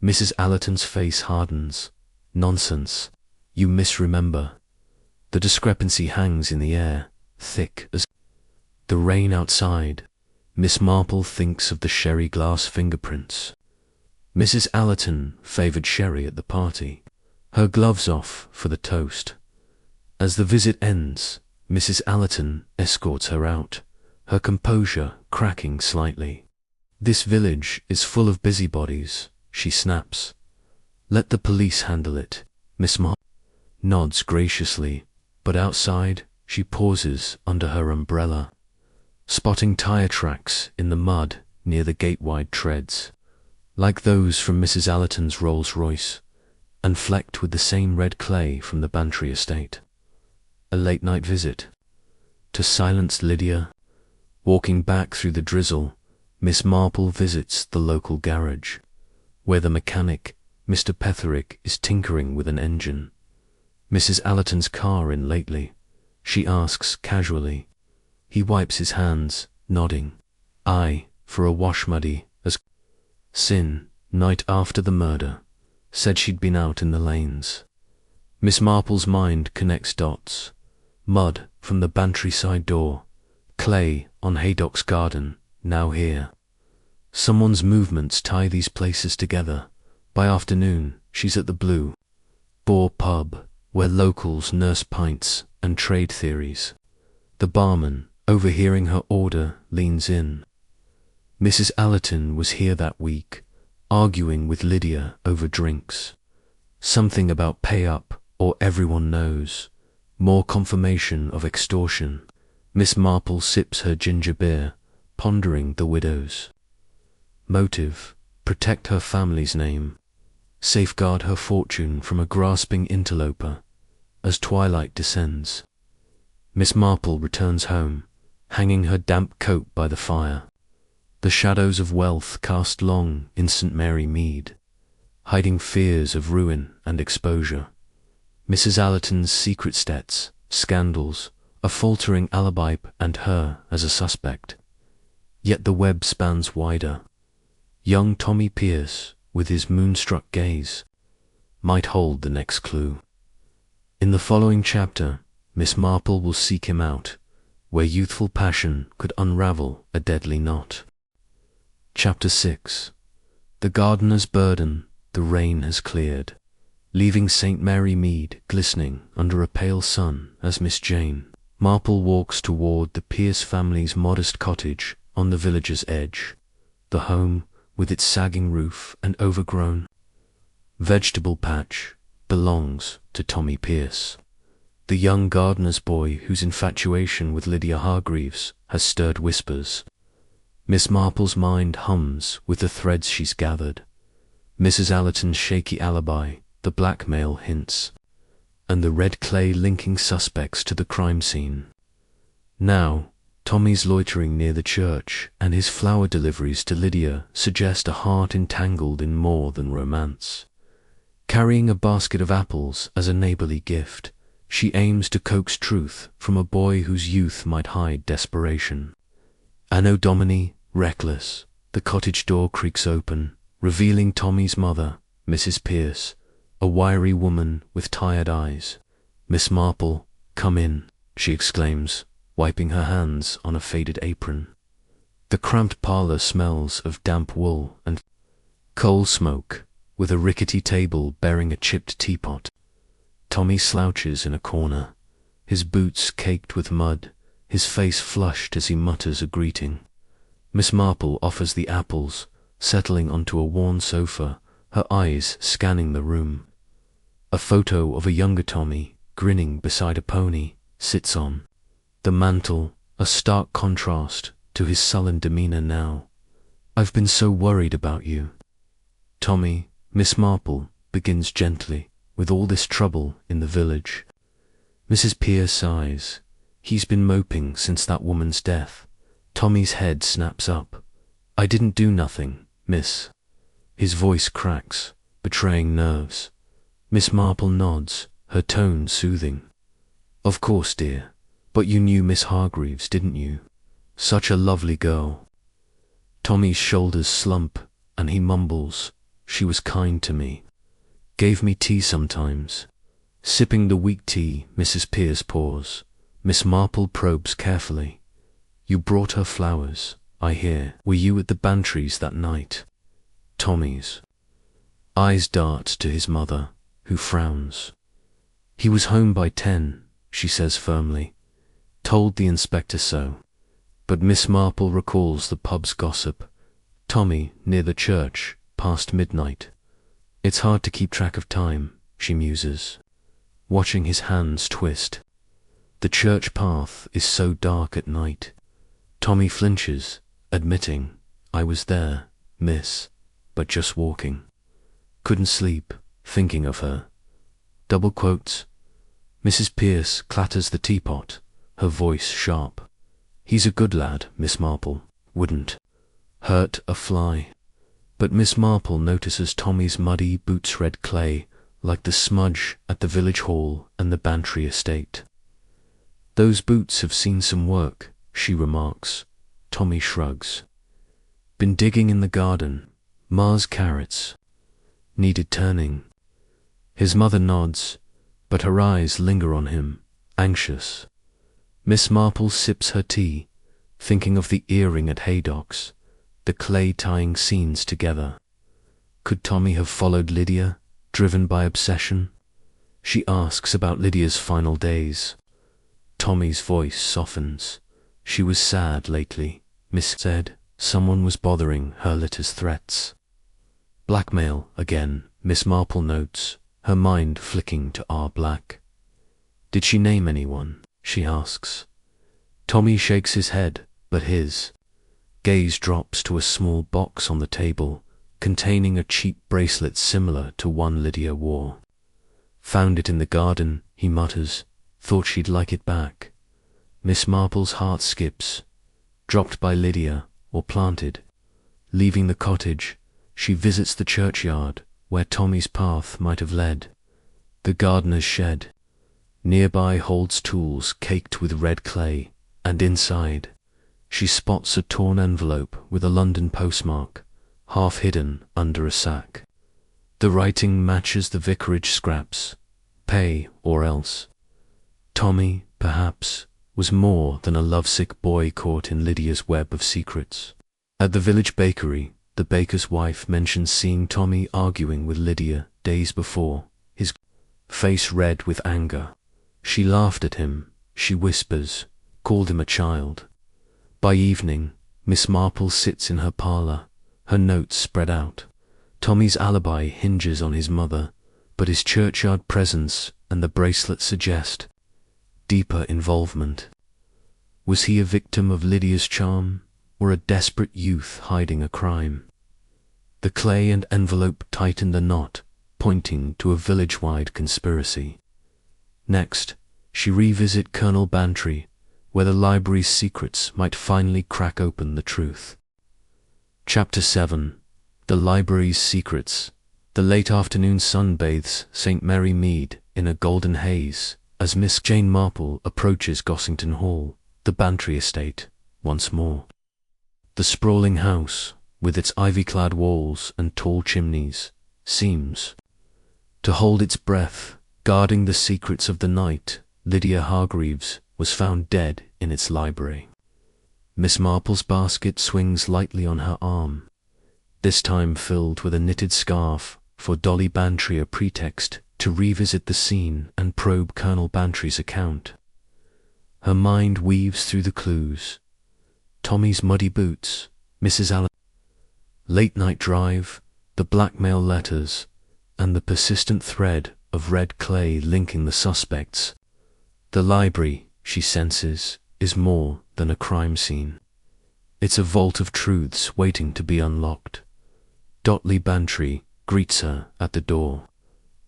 Mrs. Allerton's face hardens. Nonsense. You misremember. The discrepancy hangs in the air, thick as the rain outside. Miss Marple thinks of the sherry glass fingerprints. Mrs. Allerton favoured sherry at the party. Her gloves off for the toast. As the visit ends, Mrs. Allerton escorts her out, her composure cracking slightly. This village is full of busybodies, she snaps. Let the police handle it. Miss Marple nods graciously, but outside she pauses under her umbrella, spotting tyre tracks in the mud near the gate-wide treads, like those from Mrs. Allerton's Rolls-Royce, and flecked with the same red clay from the Bantry estate. A late-night visit. To silence Lydia, walking back through the drizzle, Miss Marple visits the local garage, where the mechanic, Mr. Petherick, is tinkering with an engine. Mrs. Allerton's car in lately, she asks casually. He wipes his hands, nodding. Aye, for a wash muddy as sin, night after the murder. said she'd been out in the lanes. Miss Marple's mind connects dots. Mud from the Bantry side door, clay on Haydock's garden, now here. Someone's movements tie these places together. By afternoon, she's at the Blue Boar pub, where locals nurse pints and trade theories. The barman, overhearing her order, leans in. Mrs. Allerton was here that week, arguing with Lydia over drinks. Something about pay up or everyone knows. More confirmation of extortion. Miss Marple sips her ginger beer, pondering the widow's motive: protect her family's name, safeguard her fortune from a grasping interloper. As twilight descends, Miss Marple returns home, hanging her damp coat by the fire. The shadows of wealth cast long in St. Mary Mead, hiding fears of ruin and exposure. Mrs. Allerton's secret stets, scandals, a faltering alibi, and her as a suspect. Yet the web spans wider. Young Tommy Pierce, with his moonstruck gaze, might hold the next clue. In the following chapter, Miss Marple will seek him out, where youthful passion could unravel a deadly knot. Chapter 6. The gardener's burden the rain has cleared, leaving St. Mary Mead glistening under a pale sun as Miss Jane Marple walks toward the Pierce family's modest cottage on the village's edge. The home, with its sagging roof and overgrown vegetable patch, belongs to Tommy Pierce, the young gardener's boy whose infatuation with Lydia Hargreaves has stirred whispers. Miss Marple's mind hums with the threads she's gathered. Mrs. Allerton's shaky alibi, the blackmail hints, and the red clay linking suspects to the crime scene. Now, Tommy's loitering near the church and his flower deliveries to Lydia suggest a heart entangled in more than romance. Carrying a basket of apples as a neighborly gift, she aims to coax truth from a boy whose youth might hide desperation. Anno Domini, reckless, the cottage door creaks open, revealing Tommy's mother, Mrs. Pierce, a wiry woman with tired eyes. "Miss Marple, come in," she exclaims, wiping her hands on a faded apron. The cramped parlor smells of damp wool and coal smoke, with a rickety table bearing a chipped teapot. Tommy slouches in a corner, his boots caked with mud, his face flushed as he mutters a greeting. Miss Marple offers the apples, settling onto a worn sofa, her eyes scanning the room. A photo of a younger Tommy, grinning beside a pony, sits on the mantel, a stark contrast to his sullen demeanor now. "I've been so worried about you, Tommy," Miss Marple begins gently, "with all this trouble in the village." Mrs. Pierce sighs. "He's been moping since that woman's death." Tommy's head snaps up. "I didn't do nothing, miss." His voice cracks, betraying nerves. Miss Marple nods, her tone soothing. "Of course, dear, but you knew Miss Hargreaves, didn't you? Such a lovely girl." Tommy's shoulders slump, and he mumbles, "She was kind to me. Gave me tea sometimes." Sipping the weak tea Mrs. Pierce pours, Miss Marple probes carefully. "You brought her flowers, I hear. Were you at the Bantrys that night?" Tommy's eyes dart to his mother, who frowns. "He was home by 10, she says firmly. "Told the inspector so." But Miss Marple recalls the pub's gossip. "Tommy, near the church, past midnight." "It's hard to keep track of time," she muses, watching his hands twist. "The church path is so dark at night." Tommy flinches, admitting, "I was there, miss, but just walking. Couldn't sleep, thinking of her." Double quotes. Mrs. Pierce clatters the teapot, her voice sharp. "He's a good lad, Miss Marple. Wouldn't hurt a fly." But Miss Marple notices Tommy's muddy boots red clay, like the smudge at the village hall and the Bantry estate. "Those boots have seen some work," she remarks. Tommy shrugs. "Been digging in the garden. Ma's carrots." needed turning. His mother nods, but her eyes linger on him, anxious. Miss Marple sips her tea, thinking of the earring at Haydocks, the clay tying scenes together. Could Tommy have followed Lydia, driven by obsession? She asks about Lydia's final days. Tommy's voice softens. She was sad lately, Miss said. Someone was bothering her letters threats. Blackmail again, Miss Marple notes, her mind flicking to R. Black. Did she name anyone? She asks. Tommy shakes his head, but his gaze drops to a small box on the table, containing a cheap bracelet similar to one Lydia wore. Found it in the garden, he mutters. Thought she'd like it back. Miss Marple's heart skips. Dropped by Lydia, or planted. Leaving the cottage, she visits the churchyard, where Tommy's path might have led. The gardener's shed. Nearby holds tools caked with red clay, and inside, she spots a torn envelope with a London postmark, half hidden under a sack. The writing matches the vicarage scraps. Pay or else. Tommy, perhaps, was more than a lovesick boy caught in Lydia's web of secrets. At the village bakery, the baker's wife mentions seeing Tommy arguing with Lydia days before, his face red with anger. She laughed at him, she whispers, called him a child. By evening, Miss Marple sits in her parlour, her notes spread out. Tommy's alibi hinges on his mother, but his churchyard presence and the bracelet suggest deeper involvement. Was he a victim of Lydia's charm, or a desperate youth hiding a crime? The clay and envelope tighten the knot, pointing to a village-wide conspiracy. Next, she revisit Colonel Bantry, where the library's secrets might finally crack open the truth. Chapter 7. The Library's Secrets. The late afternoon sun bathes St. Mary Mead in a golden haze as Miss Jane Marple approaches Gossington Hall, the Bantry estate, once more. The sprawling house, with its ivy-clad walls and tall chimneys, seems to hold its breath, guarding the secrets of the night Lydia Hargreaves was found dead in its library. Miss Marple's basket swings lightly on her arm, this time filled with a knitted scarf for Dolly Bantry, a pretext to revisit the scene and probe Colonel Bantry's account. Her mind weaves through the clues. Tommy's muddy boots, Mrs. Allen, late-night drive, the blackmail letters, and the persistent thread of red clay linking the suspects. The library, she senses, is more than a crime scene. It's a vault of truths waiting to be unlocked. Dolly Bantry greets her at the door,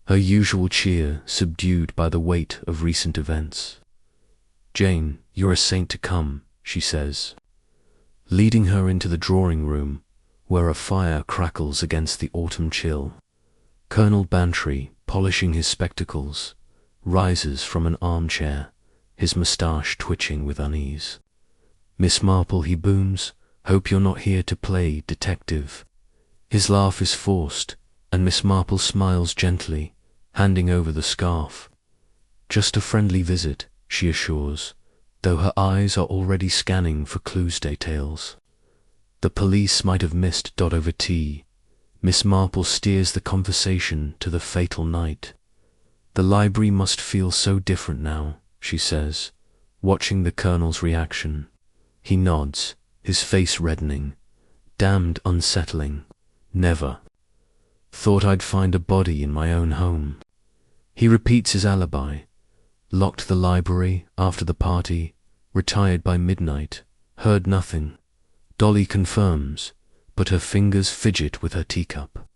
her usual cheer subdued by the weight of recent events. "Jane, you're a saint to come," she says, leading her into the drawing room, where a fire crackles against the autumn chill. Colonel Bantry, polishing his spectacles, rises from an armchair, his moustache twitching with unease. "Miss Marple," he booms, "hope you're not here to play detective." His laugh is forced, and Miss Marple smiles gently, handing over the scarf. "Just a friendly visit," she assures, though her eyes are already scanning for clues details. The police might have missed dot over T. Miss Marple steers the conversation to the fatal night. "The library must feel so different now," she says, watching the Colonel's reaction. He nods, his face reddening. "Damned unsettling. Never thought I'd find a body in my own home." He repeats his alibi. Locked the library after the party, retired by midnight, heard nothing. Dolly confirms, but her fingers fidget with her teacup.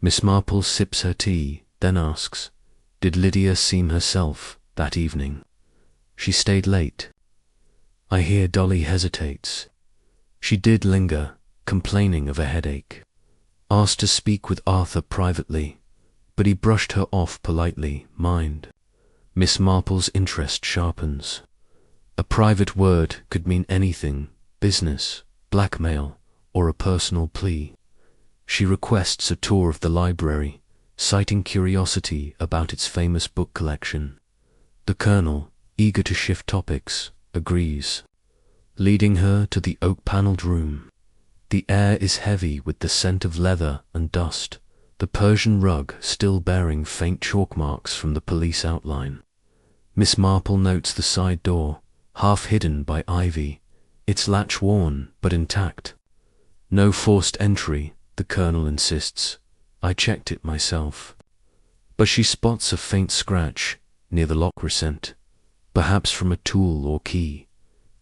Miss Marple sips her tea, then asks, "Did Lydia seem herself that evening?" "She stayed late." I hear Dolly hesitates. "She did linger, complaining of a headache. Asked to speak with Arthur privately, but he brushed her off politely, mind." Miss Marple's interest sharpens. A private word could mean anything: business, blackmail, or a personal plea. She requests a tour of the library, citing curiosity about its famous book collection. The Colonel, eager to shift topics, agrees, leading her to the oak-panelled room. The air is heavy with the scent of leather and dust, the Persian rug still bearing faint chalk marks from the police outline. Miss Marple notes the side door, half hidden by ivy, its latch worn but intact. No forced entry, the Colonel insists. I checked it myself. But she spots a faint scratch near the lock recent, perhaps from a tool or key.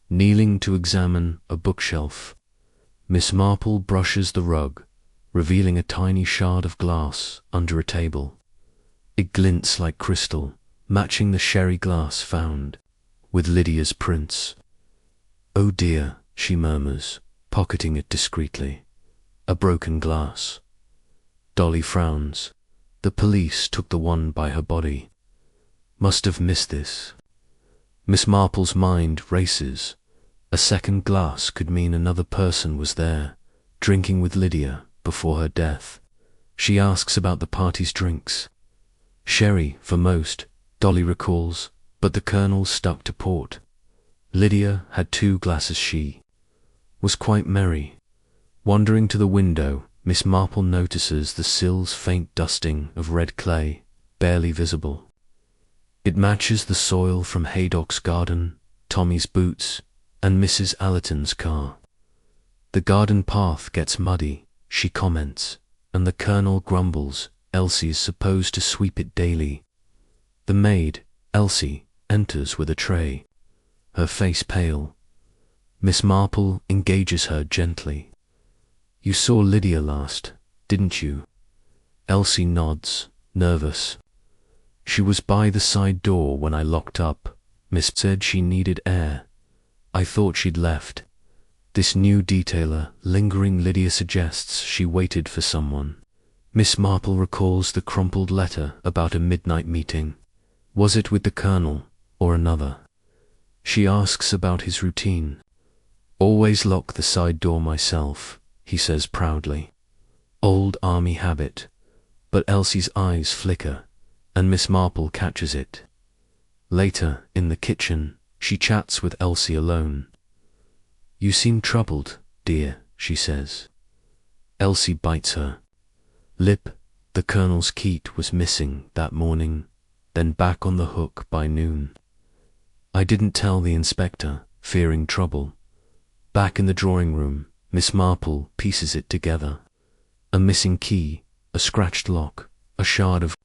Kneeling to examine a bookshelf, Miss Marple brushes the rug, revealing a tiny shard of glass under a table. It glints like crystal, matching the sherry glass found with Lydia's prints. "Oh dear," she murmurs, pocketing it discreetly. "A broken glass." Dolly frowns. The police took the one by her body. Must have missed this. Miss Marple's mind races. A second glass could mean another person was there, drinking with Lydia before her death. She asks about the party's drinks. Sherry for most, Dolly recalls, but the Colonel stuck to port. Lydia had 2 glasses. She was quite merry. Wandering to the window, Miss Marple notices the sill's faint dusting of red clay, barely visible. It matches the soil from Haydock's garden, Tommy's boots, and Mrs. Allerton's car. The garden path gets muddy, she comments, and the Colonel grumbles. Elsie's supposed to sweep it daily. The maid, Elsie, enters with a tray, her face pale. Miss Marple engages her gently. "You saw Lydia last, didn't you?" Elsie nods, nervous. "She was by the side door when I locked up. Miss said she needed air. I thought she'd left." This new detailer, lingering, Lydia suggests she waited for someone. Miss Marple recalls the crumpled letter about a midnight meeting. Was it with the Colonel or another? She asks about his routine. "Always lock the side door myself," he says proudly. Old army habit. But Elsie's eyes flicker, and Miss Marple catches it. Later, in the kitchen, she chats with Elsie alone. "You seem troubled, dear," she says. Elsie bites her lip. The Colonel's Keat was missing that morning, then back on the hook by noon. "I didn't tell the inspector, fearing trouble." Back in the drawing room, Miss Marple pieces it together. A missing key, a scratched lock, a shard of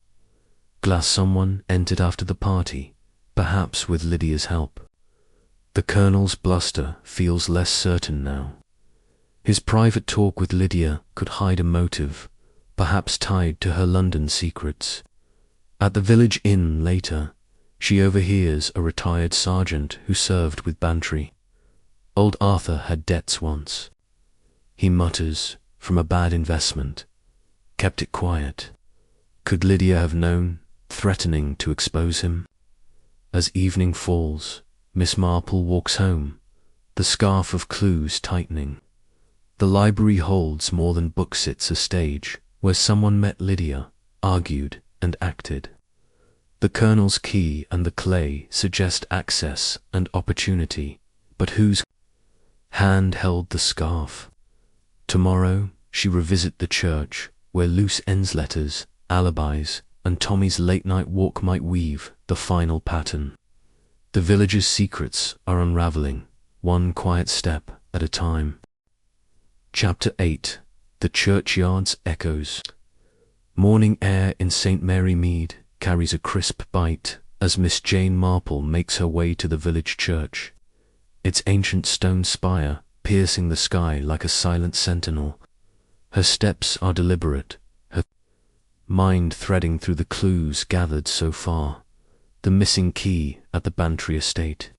glass. Someone entered after the party, perhaps with Lydia's help. The Colonel's bluster feels less certain now. His private talk with Lydia could hide a motive, perhaps tied to her London secrets. At the village inn later, she overhears a retired sergeant who served with Bantry. Old Arthur had debts once. He mutters, from a bad investment. Kept it quiet. Could Lydia have known, threatening to expose him? As evening falls, Miss Marple walks home, the scarf of clues tightening. The library holds more than books. It's a stage where someone met Lydia, argued, and acted. The Colonel's key and the clay suggest access and opportunity, but whose hand held the scarf? Tomorrow she revisit the church, where loose ends letters, alibis, and Tommy's late-night walk might weave the final pattern. The village's secrets are unraveling, one quiet step at a time. Chapter 8. The Churchyard's Echoes. Morning air in St. Mary Mead carries a crisp bite as Miss Jane Marple makes her way to the village church. Its ancient stone spire piercing the sky like a silent sentinel. Her steps are deliberate, her mind threading through the clues gathered so far. The missing key at the Bantry estate,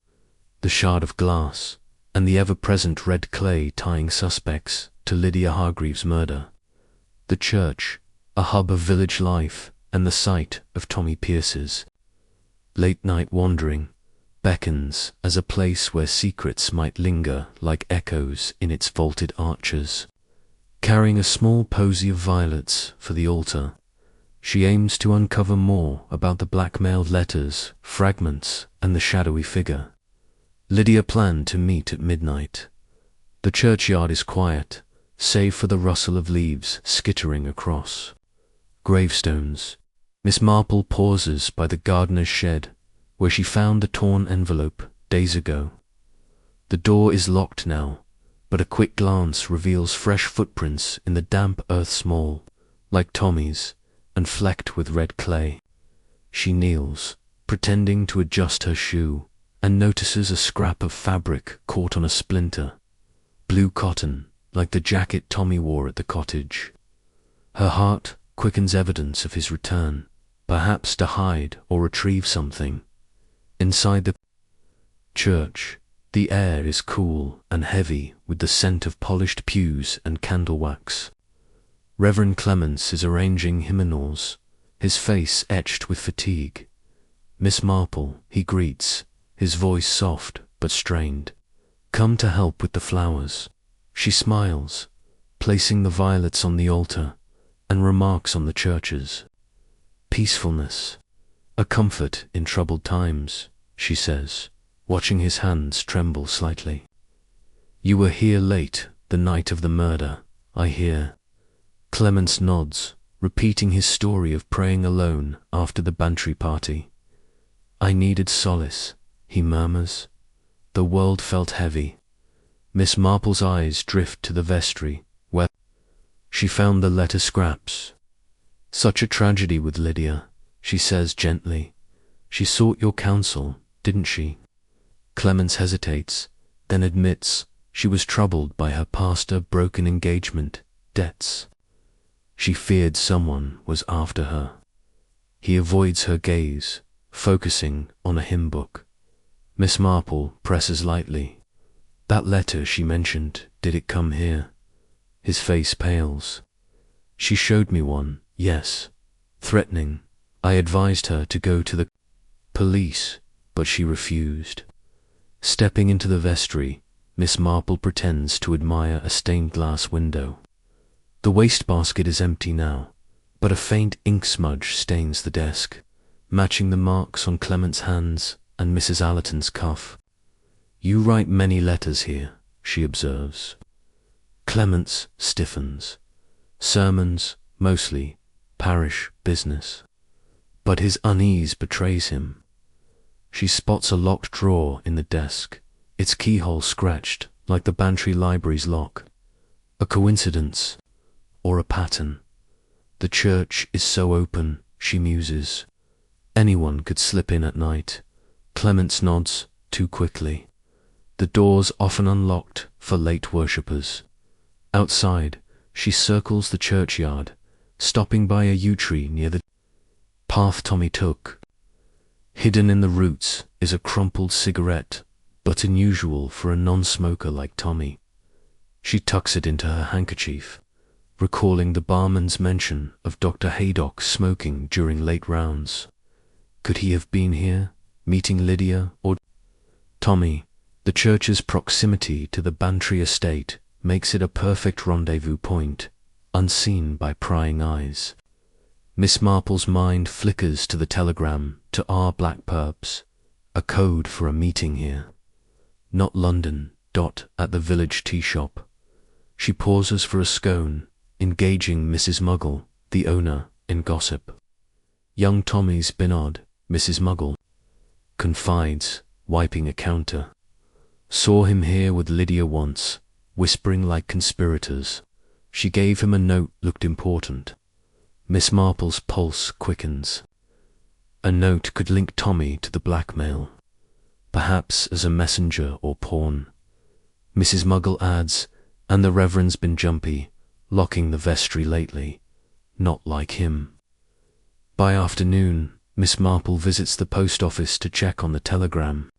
the shard of glass, and the ever-present red clay tying suspects to Lydia Hargreaves' murder. The church, a hub of village life and the site of Tommy Pierce's late-night wandering, beckons as a place where secrets might linger like echoes in its vaulted arches. Carrying a small posy of violets for the altar, She aims to uncover more about the blackmailed letters, fragments, and the shadowy figure. Lydia planned to meet at midnight. The churchyard is quiet, save for the rustle of leaves skittering across gravestones. Miss Marple pauses by the gardener's shed, where she found the torn envelope days ago. The door is locked now, but a quick glance reveals fresh footprints in the damp earth's mole, like Tommy's, and flecked with red clay. She kneels, pretending to adjust her shoe, and notices a scrap of fabric caught on a splinter. Blue cotton, like the jacket Tommy wore at the cottage. Her heart quickens evidence of his return, perhaps to hide or retrieve something. Inside the church, the air is cool and heavy with the scent of polished pews and candle wax. Reverend Clements is arranging hymnals, his face etched with fatigue. Miss Marple, he greets, his voice soft but strained. Come to help with the flowers. She smiles, placing the violets on the altar, and remarks on the churches. Peacefulness, a comfort in troubled times, she says, watching his hands tremble slightly. You were here late the night of the murder, I hear. Clements nods, repeating his story of praying alone after the Bantry party. I needed solace, he murmurs. The world felt heavy. Miss Marple's eyes drift to the vestry, where she found the letter scraps. Such a tragedy with Lydia, she says gently. She sought your counsel, didn't she? Clements hesitates, then admits she was troubled by her pastor broken engagement, debts. She feared someone was after her. He avoids her gaze, focusing on a hymn book. Miss Marple presses lightly. That letter she mentioned, did it come here? His face pales. She showed me one, yes. Threatening. I advised her to go to the police, but she refused. Stepping into the vestry, Miss Marple pretends to admire a stained glass window. The wastebasket is empty now, but a faint ink smudge stains the desk, matching the marks on Clement's hands and Mrs. Allerton's cuff. You write many letters here, she observes. Clements stiffens. Sermons, mostly, parish business. But his unease betrays him. She spots a locked drawer in the desk, its keyhole scratched like the Bantry Library's lock. A coincidence, or a pattern. The church is so open, she muses. Anyone could slip in at night. Clements nods, too quickly. The door's often unlocked for late worshippers. Outside, she circles the churchyard, stopping by a yew tree near the path Tommy took. Hidden in the roots is a crumpled cigarette, but unusual for a non-smoker like Tommy. She tucks it into her handkerchief, recalling the barman's mention of Dr. Haydock smoking during late rounds. Could he have been here, meeting Lydia or Tommy? The church's proximity to the Bantry estate makes it a perfect rendezvous point, unseen by prying eyes. Miss Marple's mind flickers to the telegram to R. Blackpurbs, a code for a meeting here. Not London, at the village tea shop. She pauses for a scone, engaging Mrs. Muggle, the owner, in gossip. Young Tommy's been odd, Mrs. Muggle confides, wiping a counter. Saw him here with Lydia once, whispering like conspirators. She gave him a note, looked important. Miss Marple's pulse quickens. A note could link Tommy to the blackmail, perhaps as a messenger or pawn. Mrs. Muggle adds, and the Reverend's been jumpy, locking the vestry lately. Not like him. By afternoon, Miss Marple visits the post office to check on the telegram.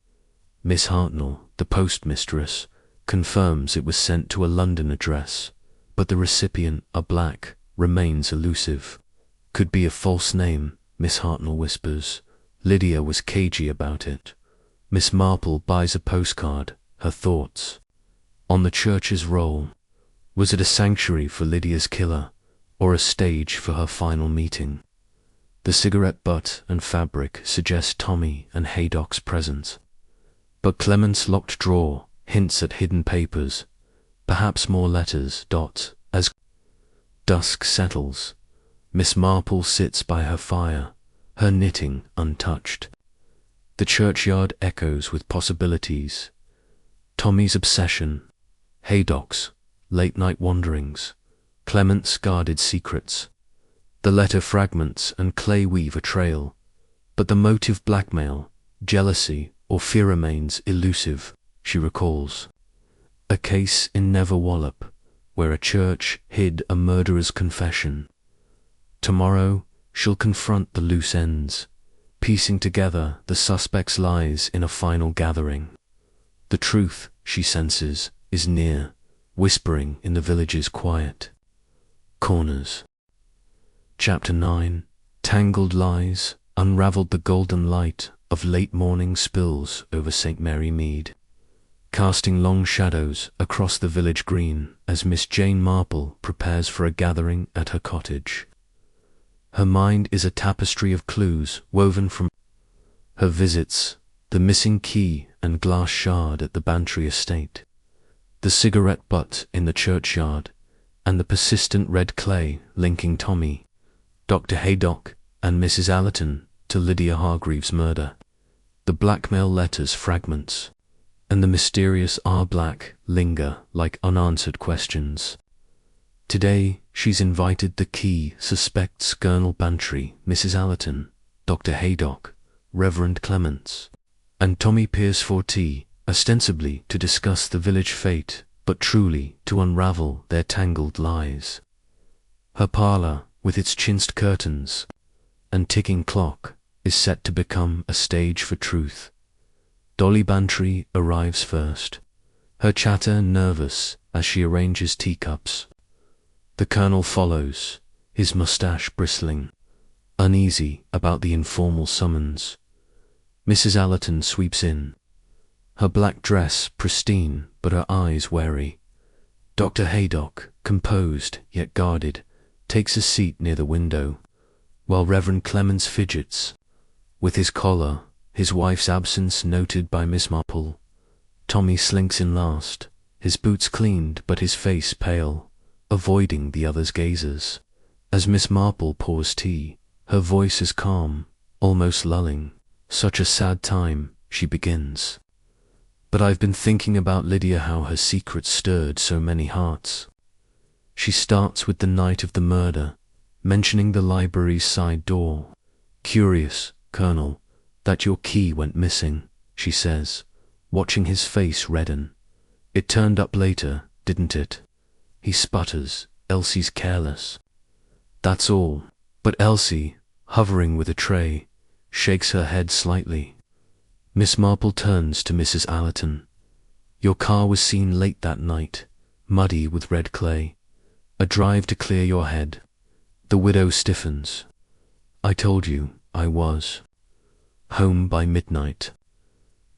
Miss Hartnell, the postmistress, confirms it was sent to a London address, but the recipient, a black, remains elusive. Could be a false name, Miss Hartnell whispers. Lydia was cagey about it. Miss Marple buys a postcard, her thoughts. On the church's roll. Was it a sanctuary for Lydia's killer, or a stage for her final meeting? The cigarette butt and fabric suggest Tommy and Haydock's presence. But Clement's locked drawer hints at hidden papers, perhaps more letters. As dusk settles, Miss Marple sits by her fire, her knitting untouched. The churchyard echoes with possibilities. Tommy's obsession, Haydock's late-night wanderings, Clement's guarded secrets. The letter fragments and clay weave a trail, but the motive blackmail, jealousy, or fear remains elusive, she recalls. A case in Neverwallop, where a church hid a murderer's confession. Tomorrow she'll confront the loose ends, piecing together the suspect's lies in a final gathering. The truth, she senses, is near, whispering in the village's quiet corners. Chapter 9. Tangled lies unravelled. The golden light of late morning spills over St. Mary Mead, casting long shadows across the village green as Miss Jane Marple prepares for a gathering at her cottage. Her mind is a tapestry of clues woven from her visits, the missing key and glass shard at the Bantry estate, the cigarette butt in the churchyard, and the persistent red clay linking Tommy, Dr. Haydock, and Mrs. Allerton to Lydia Hargreaves' murder, the blackmail letters fragments, and the mysterious R-Black linger like unanswered questions. Today she's invited the key suspects: Colonel Bantry, Mrs. Allerton, Dr. Haydock, Reverend Clements, and Tommy Pierce for tea, ostensibly to discuss the village fate, but truly to unravel their tangled lies. Her parlour, with its chinced curtains and ticking clock, is set to become a stage for truth. Dolly Bantry arrives first, her chatter nervous as she arranges teacups. The Colonel follows, his moustache bristling, uneasy about the informal summons. Mrs. Allerton sweeps in, her black dress pristine but her eyes wary. Dr. Haydock, composed yet guarded, takes a seat near the window, while Reverend Clements fidgets, with his collar, his wife's absence noted by Miss Marple. Tommy slinks in last, his boots cleaned but his face pale, avoiding the others' gazes. As Miss Marple pours tea, her voice is calm, almost lulling. Such a sad time, she begins. But I've been thinking about Lydia, how her secret stirred so many hearts. She starts with the night of the murder, mentioning the library's side door. Curious, Colonel, that your key went missing, she says, watching his face redden. It turned up later, didn't it? He sputters. Elsie's careless. That's all. But Elsie, hovering with a tray, shakes her head slightly. Miss Marple turns to Mrs. Allerton. Your car was seen late that night, muddy with red clay. A drive to clear your head. The widow stiffens. I told you I was home by midnight.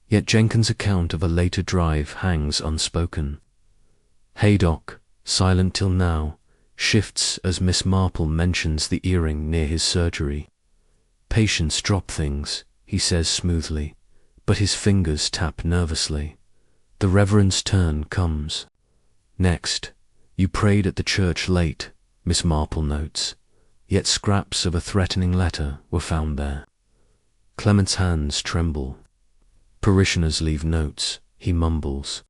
Yet Jenkins' account of a later drive hangs unspoken. Haydock, silent till now, shifts as Miss Marple mentions the earring near his surgery. Patients drop things, he says smoothly, but his fingers tap nervously. The Reverend's turn comes. Next, you prayed at the church late, Miss Marple notes, yet scraps of a threatening letter were found there. Clement's hands tremble. Parishioners leave notes, he mumbles.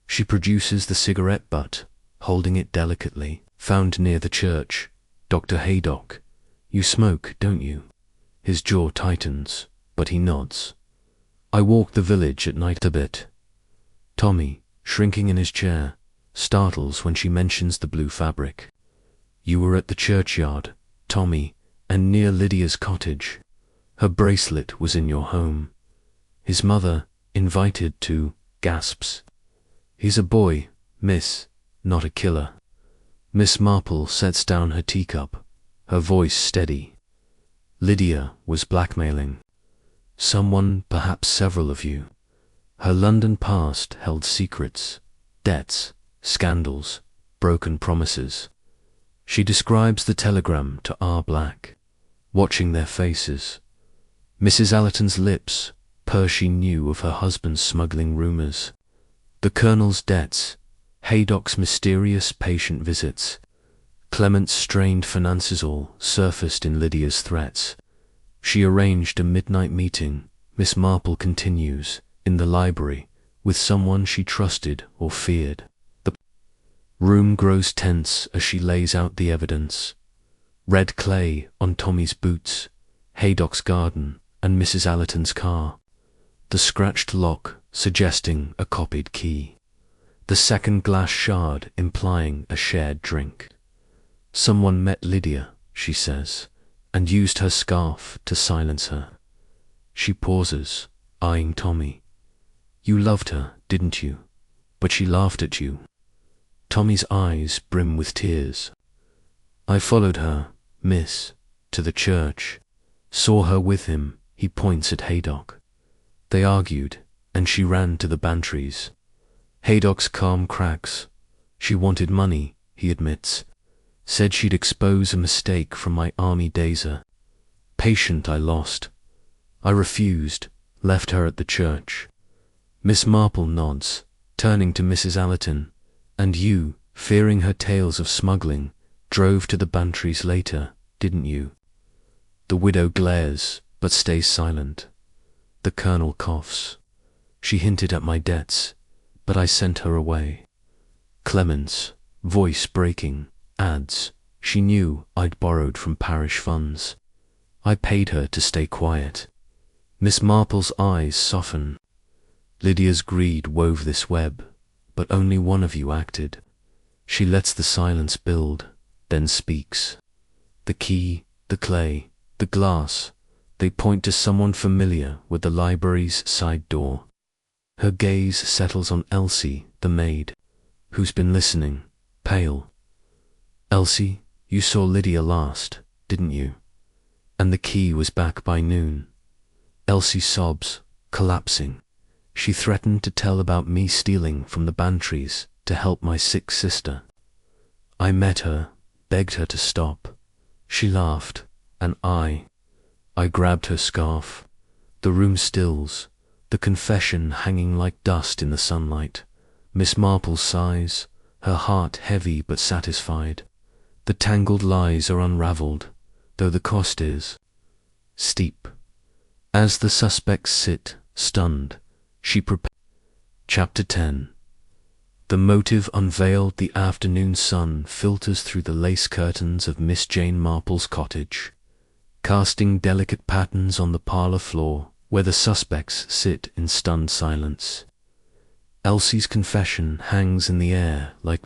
She produces the cigarette butt, holding it delicately. Found near the church. Dr. Haydock, you smoke, don't you? His jaw tightens, but he nods. I walk the village at night a bit. Tommy, shrinking in his chair, startles when she mentions the blue fabric. You were at the churchyard, Tommy, and near Lydia's cottage. Her bracelet was in your home. His mother, invited to, gasps. He's a boy, miss, not a killer. Miss Marple sets down her teacup, her voice steady. Lydia was blackmailing. Someone, perhaps several of you. Her London past held secrets, debts, scandals, broken promises. She describes the telegram to R. Black. watching their faces. Mrs. Allerton's lips, Percy knew of her husband's smuggling rumours. The Colonel's debts, Haydock's mysterious patient visits, Clement's strained finances all surfaced in Lydia's threats. She arranged a midnight meeting, Miss Marple continues, in the library, with someone she trusted or feared. The room grows tense as she lays out the evidence. Red clay on Tommy's boots, Haydock's garden, and Mrs. Allerton's car. The scratched lock suggesting a copied key. The second glass shard implying a shared drink. Someone met Lydia, she says, and used her scarf to silence her. She pauses, eyeing Tommy. You loved her, didn't you? But she laughed at you. Tommy's eyes brim with tears. I followed her, miss, to the church. Saw her with him, he points at Haydock. They argued, and she ran to the Bantrys. Haydock's calm cracks. She wanted money, he admits. Said she'd expose a mistake from my army dazer. Patient I lost. I refused, left her at the church. Miss Marple nods, turning to Mrs. Allerton. And you, fearing her tales of smuggling, drove to the Bantrys later, didn't you? The widow glares, but stays silent. The Colonel coughs. She hinted at my debts, but I sent her away. Clements, voice breaking, adds, she knew I'd borrowed from parish funds. I paid her to stay quiet. Miss Marple's eyes soften. Lydia's greed wove this web, but only one of you acted. She lets the silence build, then speaks. The key, the clay, the glass, they point to someone familiar with the library's side door. Her gaze settles on Elsie, the maid, who's been listening, pale. Elsie, you saw Lydia last, didn't you? And the key was back by noon. Elsie sobs, collapsing. She threatened to tell about me stealing from the Bantrys to help my sick sister. I met her, begged her to stop. She laughed, and I grabbed her scarf. The room stills, the confession hanging like dust in the sunlight. Miss Marple sighs, her heart heavy but satisfied. The tangled lies are unravelled, though the cost is steep. As the suspects sit, stunned, she prepares. Chapter 10. The motive unveiled. The afternoon sun filters through the lace curtains of Miss Jane Marple's cottage, casting delicate patterns on the parlour floor where the suspects sit in stunned silence. Elsie's confession hangs in the air like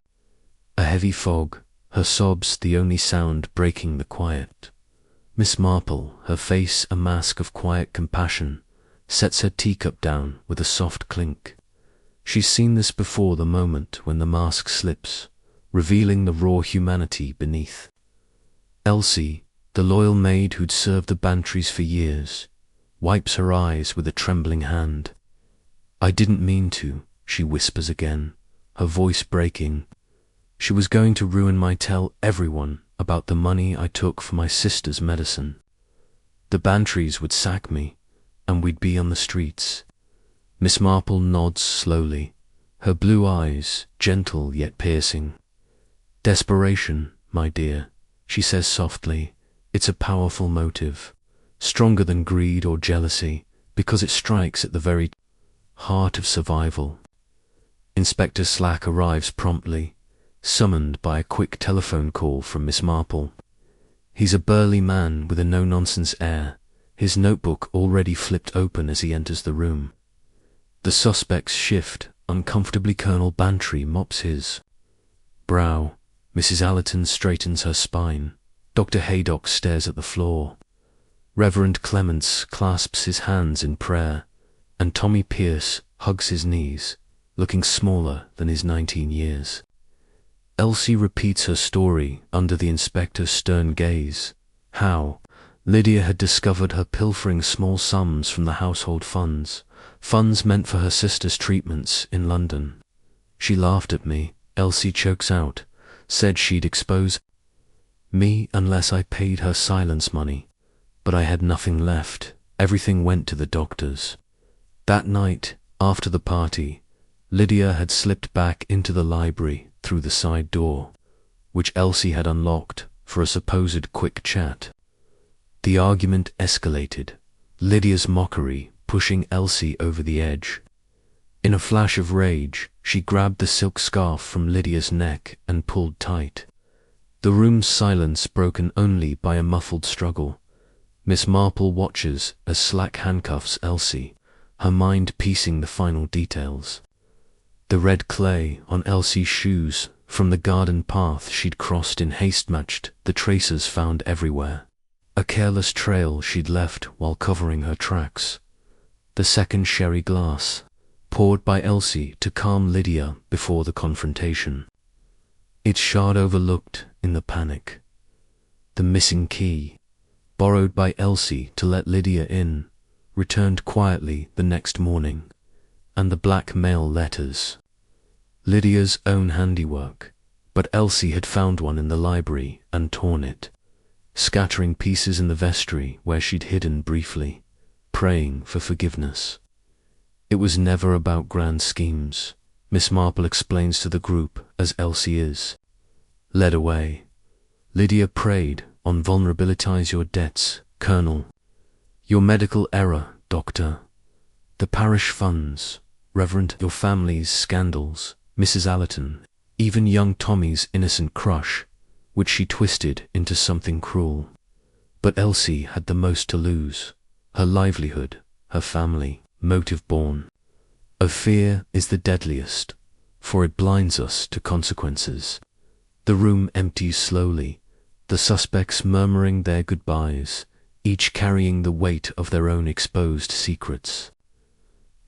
a heavy fog, her sobs the only sound breaking the quiet. Miss Marple, her face a mask of quiet compassion, sets her teacup down with a soft clink. She's seen this before, the moment when the mask slips, revealing the raw humanity beneath. Elsie, the loyal maid who'd served the Bantrys for years, wipes her eyes with a trembling hand. I didn't mean to, she whispers again, her voice breaking. She was going to ruin my tell everyone about the money I took for my sister's medicine. The Bantrys would sack me, and we'd be on the streets. Miss Marple nods slowly, her blue eyes gentle yet piercing. Desperation, my dear, she says softly. It's a powerful motive, stronger than greed or jealousy, because it strikes at the very heart of survival. Inspector Slack arrives promptly, summoned by a quick telephone call from Miss Marple. He's a burly man with a no-nonsense air, his notebook already flipped open as he enters the room. The suspects shift uncomfortably. Colonel Bantry mops his brow. Mrs. Allerton straightens her spine. Dr. Haydock stares at the floor. Reverend Clements clasps his hands in prayer, and Tommy Pierce hugs his knees, looking smaller than his 19 years. Elsie repeats her story under the inspector's stern gaze. How Lydia had discovered her pilfering small sums from the household funds meant for her sister's treatments in London. She laughed at me, Elsie chokes out, said she'd expose me unless I paid her silence money. But I had nothing left. Everything went to the doctors. That night, after the party, Lydia had slipped back into the library through the side door, which Elsie had unlocked for a supposed quick chat. The argument escalated, Lydia's mockery pushing Elsie over the edge. In a flash of rage, she grabbed the silk scarf from Lydia's neck and pulled tight. The room's silence broken only by a muffled struggle. Miss Marple watches as Slack handcuffs Elsie, her mind piecing the final details. The red clay on Elsie's shoes from the garden path she'd crossed in haste matched the traces found everywhere. A careless trail she'd left while covering her tracks. The second sherry glass, poured by Elsie to calm Lydia before the confrontation. Its shard overlooked in the panic. The missing key, borrowed by Elsie to let Lydia in, returned quietly the next morning, and the blackmail letters. Lydia's own handiwork, but Elsie had found one in the library and torn it, scattering pieces in the vestry where she'd hidden briefly, praying for forgiveness. It was never about grand schemes, Miss Marple explains to the group as Elsie is. Led away. Lydia prayed on vulnerabilitize your debts, Colonel. Your medical error, Doctor. The parish funds, Reverend, your family's scandals, Mrs. Allerton, even young Tommy's innocent crush, which she twisted into something cruel. But Elsie had the most to lose, her livelihood, her family, motive-born. A fear is the deadliest, for it blinds us to consequences. The room empties slowly, the suspects murmuring their goodbyes, each carrying the weight of their own exposed secrets.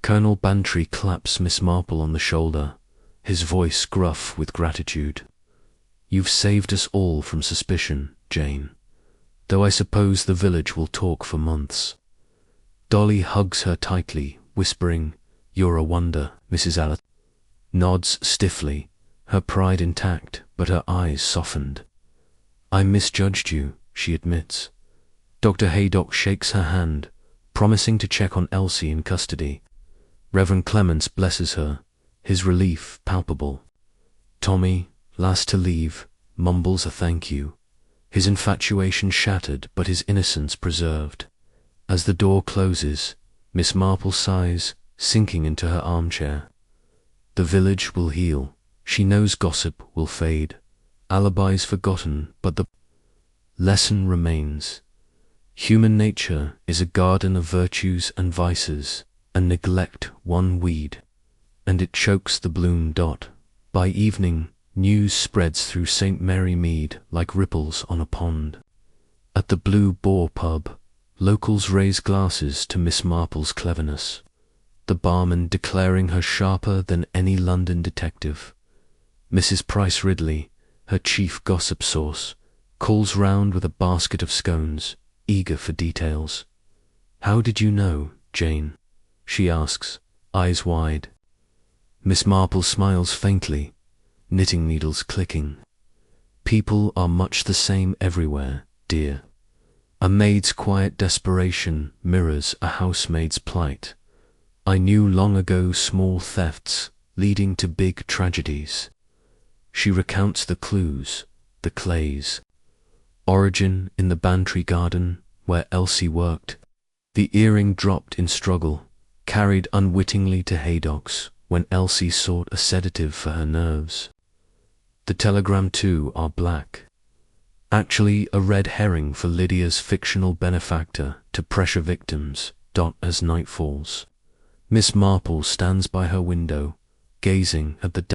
Colonel Bantry claps Miss Marple on the shoulder, his voice gruff with gratitude. You've saved us all from suspicion, Jane, though I suppose the village will talk for months. Dolly hugs her tightly, whispering, You're a wonder, Mrs. Allerton. Nods stiffly, her pride intact, but her eyes softened. I misjudged you, she admits. Dr. Haydock shakes her hand, promising to check on Elsie in custody. Reverend Clements blesses her, his relief palpable. Tommy, last to leave, mumbles a thank you, his infatuation shattered but his innocence preserved. As the door closes, Miss Marple sighs, sinking into her armchair. The village will heal. She knows gossip will fade. Alibis forgotten, but the lesson remains. Human nature is a garden of virtues and vices, and neglect one weed, and it chokes the bloom. By evening, news spreads through St. Mary Mead like ripples on a pond. At the Blue Boar pub, locals raise glasses to Miss Marple's cleverness, the barman declaring her sharper than any London detective. Mrs. Price Ridley, her chief gossip source, calls round with a basket of scones, eager for details. How did you know, Jane? She asks, eyes wide. Miss Marple smiles faintly, knitting needles clicking. People are much the same everywhere, dear. A maid's quiet desperation mirrors a housemaid's plight. I knew long ago small thefts leading to big tragedies. She recounts the clues, the clays. Origin in the Bantry garden, where Elsie worked. The earring dropped in struggle, carried unwittingly to Haydock's when Elsie sought a sedative for her nerves. The telegram too are black. Actually a red herring for Lydia's fictional benefactor to pressure victims. As night falls, Miss Marple stands by her window, gazing at the